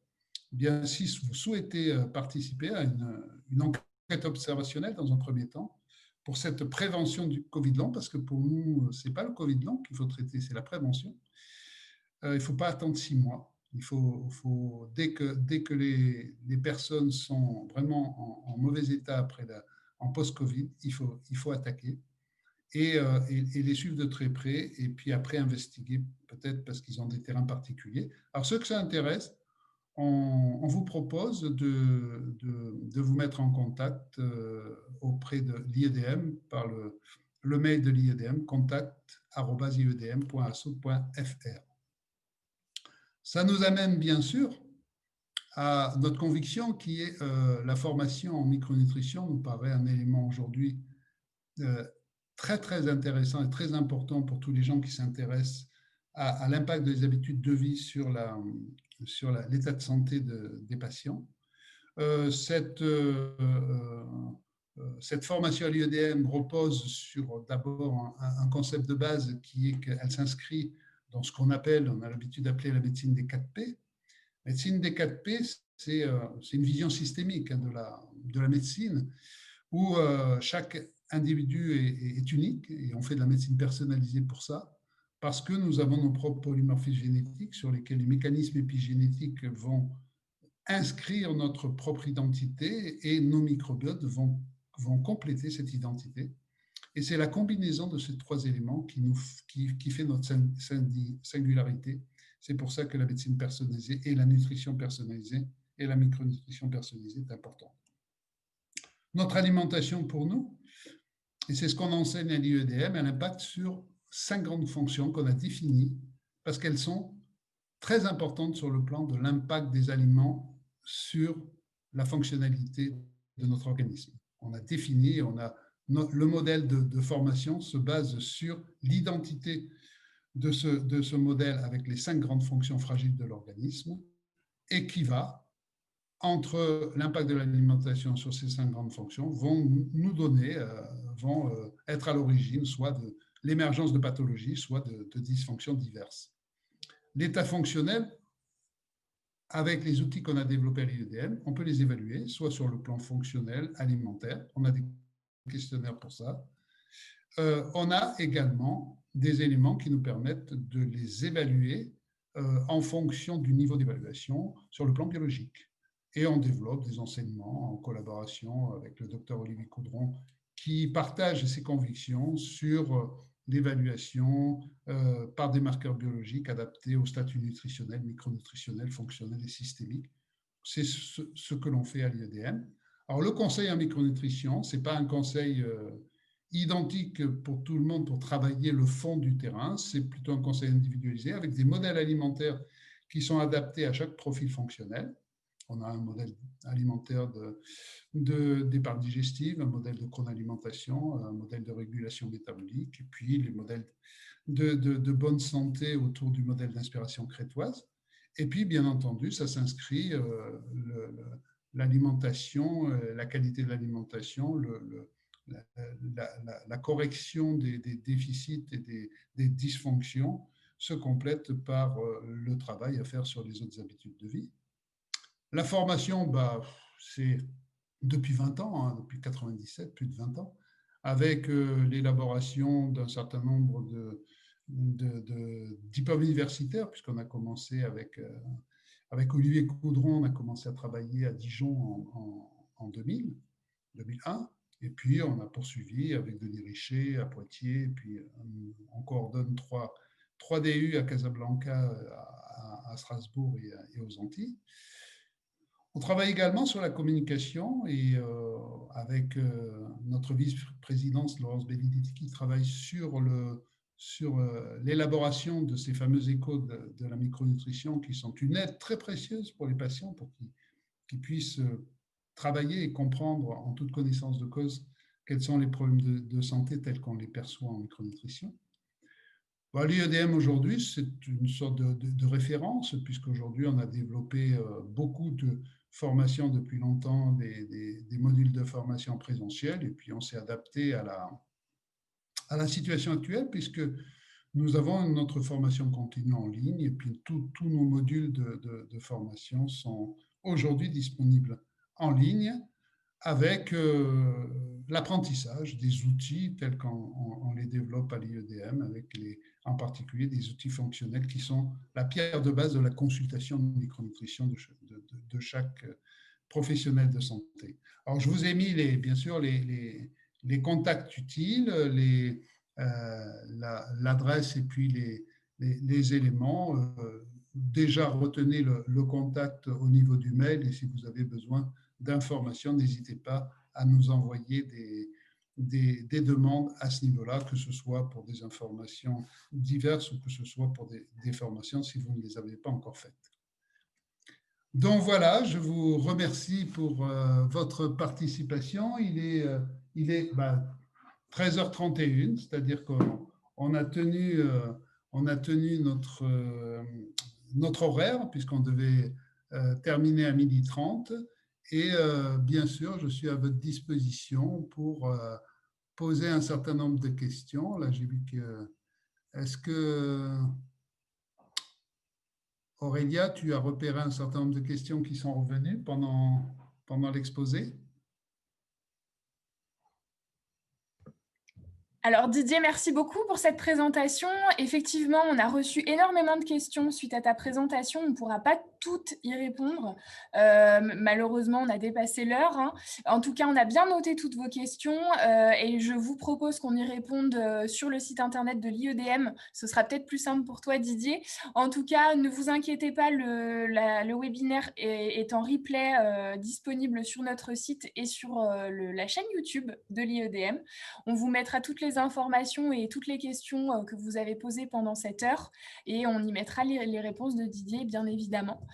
Bien, si vous souhaitez participer à une enquête observationnelle dans un premier temps pour cette prévention du Covid long, parce que pour nous, ce n'est pas le Covid long qu'il faut traiter, c'est la prévention. Il ne faut pas attendre 6 mois. Il faut dès que les personnes sont vraiment en mauvais état en post-Covid, il faut attaquer. Et les suivre de très près, et puis après investiguer, peut-être parce qu'ils ont des terrains particuliers. Alors, ceux que ça intéresse, on vous propose de vous mettre en contact auprès de l'IEDM par le mail de l'IEDM, contact@iedm.asso.fr. Ça nous amène bien sûr à notre conviction qui est la formation en micronutrition nous paraît un élément aujourd'hui très, très intéressant et très important pour tous les gens qui s'intéressent à l'impact des habitudes de vie sur l'état de santé des patients. Cette formation à l'IEDM repose sur d'abord un concept de base qui est qu'elle s'inscrit dans ce qu'on appelle, on a l'habitude d'appeler la médecine des 4P. La médecine des 4P, c'est une vision systémique de la médecine où chaque individu est unique et on fait de la médecine personnalisée pour ça, parce que nous avons nos propres polymorphismes génétiques sur lesquels les mécanismes épigénétiques vont inscrire notre propre identité et nos microbiotes vont vont compléter cette identité. Et c'est la combinaison de ces trois éléments qui fait notre singularité. C'est pour ça que la médecine personnalisée et la nutrition personnalisée et la micronutrition personnalisée est importante. Notre alimentation pour nous, et c'est ce qu'on enseigne à l'IEDM, elle impacte sur 5 grandes fonctions qu'on a définies parce qu'elles sont très importantes sur le plan de l'impact des aliments sur la fonctionnalité de notre organisme. On a défini, le modèle de formation se base sur l'identité de ce modèle avec les 5 grandes fonctions fragiles de l'organisme et qui va, entre l'impact de l'alimentation sur ces 5 grandes fonctions, vont nous donner, vont être à l'origine soit de l'émergence de pathologies, soit de dysfonctions diverses. L'état fonctionnel, avec les outils qu'on a développés à l'IEDM, on peut les évaluer, soit sur le plan fonctionnel, alimentaire, on a des questionnaires pour ça. On a également des éléments qui nous permettent de les évaluer en fonction du niveau d'évaluation sur le plan biologique. Et on développe des enseignements en collaboration avec le docteur Olivier Coudron qui partage ses convictions sur l'évaluation par des marqueurs biologiques adaptés au statut nutritionnel, micronutritionnel, fonctionnel et systémique. C'est ce que l'on fait à l'IEDM. Alors, le conseil en micronutrition, ce n'est pas un conseil identique pour tout le monde pour travailler le fond du terrain, c'est plutôt un conseil individualisé avec des modèles alimentaires qui sont adaptés à chaque profil fonctionnel. On a un modèle alimentaire d'épargne digestive, un modèle de chronoalimentation, un modèle de régulation métabolique, et puis les modèles de bonne santé autour du modèle d'inspiration crétoise. Et puis, bien entendu, ça s'inscrit, l'alimentation, la qualité de l'alimentation, la correction des déficits et des dysfonctions se complète par le travail à faire sur les autres habitudes de vie. La formation, c'est depuis 20 ans, hein, depuis 97, plus de 20 ans, avec l'élaboration d'un certain nombre de diplômes universitaires, puisqu'on a commencé avec Olivier Coudron, on a commencé à travailler à Dijon en 2001, et puis on a poursuivi avec Denis Richer à Poitiers, et puis on coordonne trois DU à Casablanca, à Strasbourg et aux Antilles. On travaille également sur la communication et avec notre vice-présidente Laurence Bellidetti qui travaille sur l'élaboration de ces fameux échos de la micronutrition qui sont une aide très précieuse pour les patients pour qu'ils puissent travailler et comprendre en toute connaissance de cause quels sont les problèmes de santé tels qu'on les perçoit en micronutrition. L'IEDM aujourd'hui, c'est une sorte de référence puisqu'aujourd'hui on a développé beaucoup de formations depuis longtemps, des modules de formation présentiels et puis on s'est adapté à la situation actuelle puisque nous avons notre formation continue en ligne et puis tous nos modules de formation sont aujourd'hui disponibles en ligne avec l'apprentissage des outils tels qu'on les développe à l'IEDM, avec en particulier des outils fonctionnels qui sont la pierre de base de la consultation de micronutrition de chaque professionnel de santé. Alors, je vous ai mis bien sûr les contacts utiles, l'adresse et puis les éléments. Déjà, retenez le contact au niveau du mail et si vous avez besoin d'informations, n'hésitez pas à nous envoyer des demandes à ce niveau-là, que ce soit pour des informations diverses ou que ce soit pour des formations si vous ne les avez pas encore faites. Donc voilà, je vous remercie pour votre participation. Il est 13h31, c'est-à-dire qu'on a tenu notre horaire puisqu'on devait terminer à 12h30. Et bien sûr, je suis à votre disposition pour poser un certain nombre de questions. Là, j'ai vu que... Est-ce que, Aurélia, tu as repéré un certain nombre de questions qui sont revenues pendant l'exposé? Alors Didier, merci beaucoup pour cette présentation. Effectivement, on a reçu énormément de questions suite à ta présentation. On ne pourra pas toutes y répondre. Malheureusement, on a dépassé l'heure, hein. En tout cas, on a bien noté toutes vos questions et je vous propose qu'on y réponde sur le site internet de l'IEDM. Ce sera peut-être plus simple pour toi, Didier. En tout cas, ne vous inquiétez pas, le webinaire est en replay disponible sur notre site et sur la chaîne YouTube de l'IEDM. On vous mettra toutes les informations et toutes les questions que vous avez posées pendant cette heure et on y mettra les réponses de Didier, bien évidemment.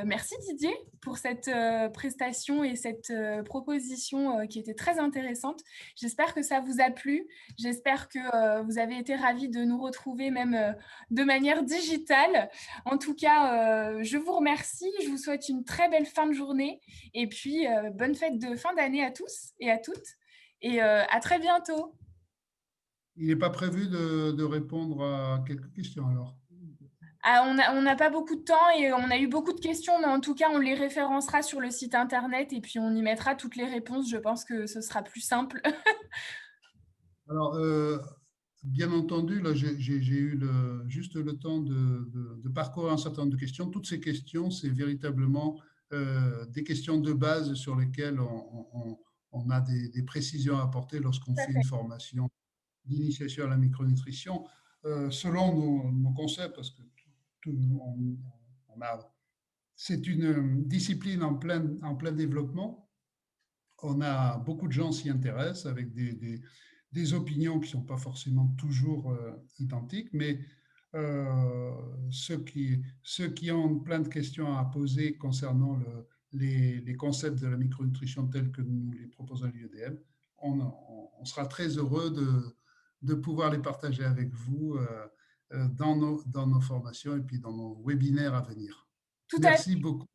Merci Didier pour cette prestation et cette proposition qui était très intéressante. J'espère que ça vous a plu. J'espère que vous avez été ravis de nous retrouver même de manière digitale. En tout cas, je vous remercie. Je vous souhaite une très belle fin de journée et puis bonne fête de fin d'année à tous et à toutes. Et à très bientôt. Il n'est pas prévu de répondre à quelques questions alors. Ah, on n'a pas beaucoup de temps et on a eu beaucoup de questions, mais en tout cas, on les référencera sur le site internet et puis on y mettra toutes les réponses. Je pense que ce sera plus simple. Alors, bien entendu, là, j'ai eu juste le temps de parcourir un certain nombre de questions. Toutes ces questions, c'est véritablement des questions de base sur lesquelles on a des précisions à apporter lorsqu'on Tout à fait une fait. formation d'initiation à la micronutrition, selon nos concepts, parce que on a, c'est une discipline en plein développement. On a beaucoup de gens s'y intéressent avec des opinions qui ne sont pas forcément toujours identiques, mais ceux qui ont plein de questions à poser concernant les concepts de la micronutrition tels que nous les proposons à l'IEDM, on sera très heureux de pouvoir les partager avec vous dans nos formations et puis dans nos webinaires à venir. Tout à fait. Merci beaucoup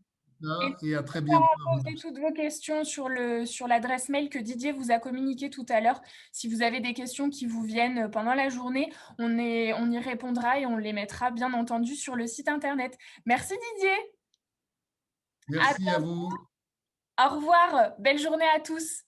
Et et à très n'hésitez pas bientôt à à vous poser tous. toutes vos questions sur l'adresse mail que Didier vous a communiquée tout à l'heure. Si vous avez des questions qui vous viennent pendant la journée, on y répondra et on les mettra bien entendu sur le site internet. Merci Didier. À Merci à bientôt. vous. Au revoir. Belle journée à tous.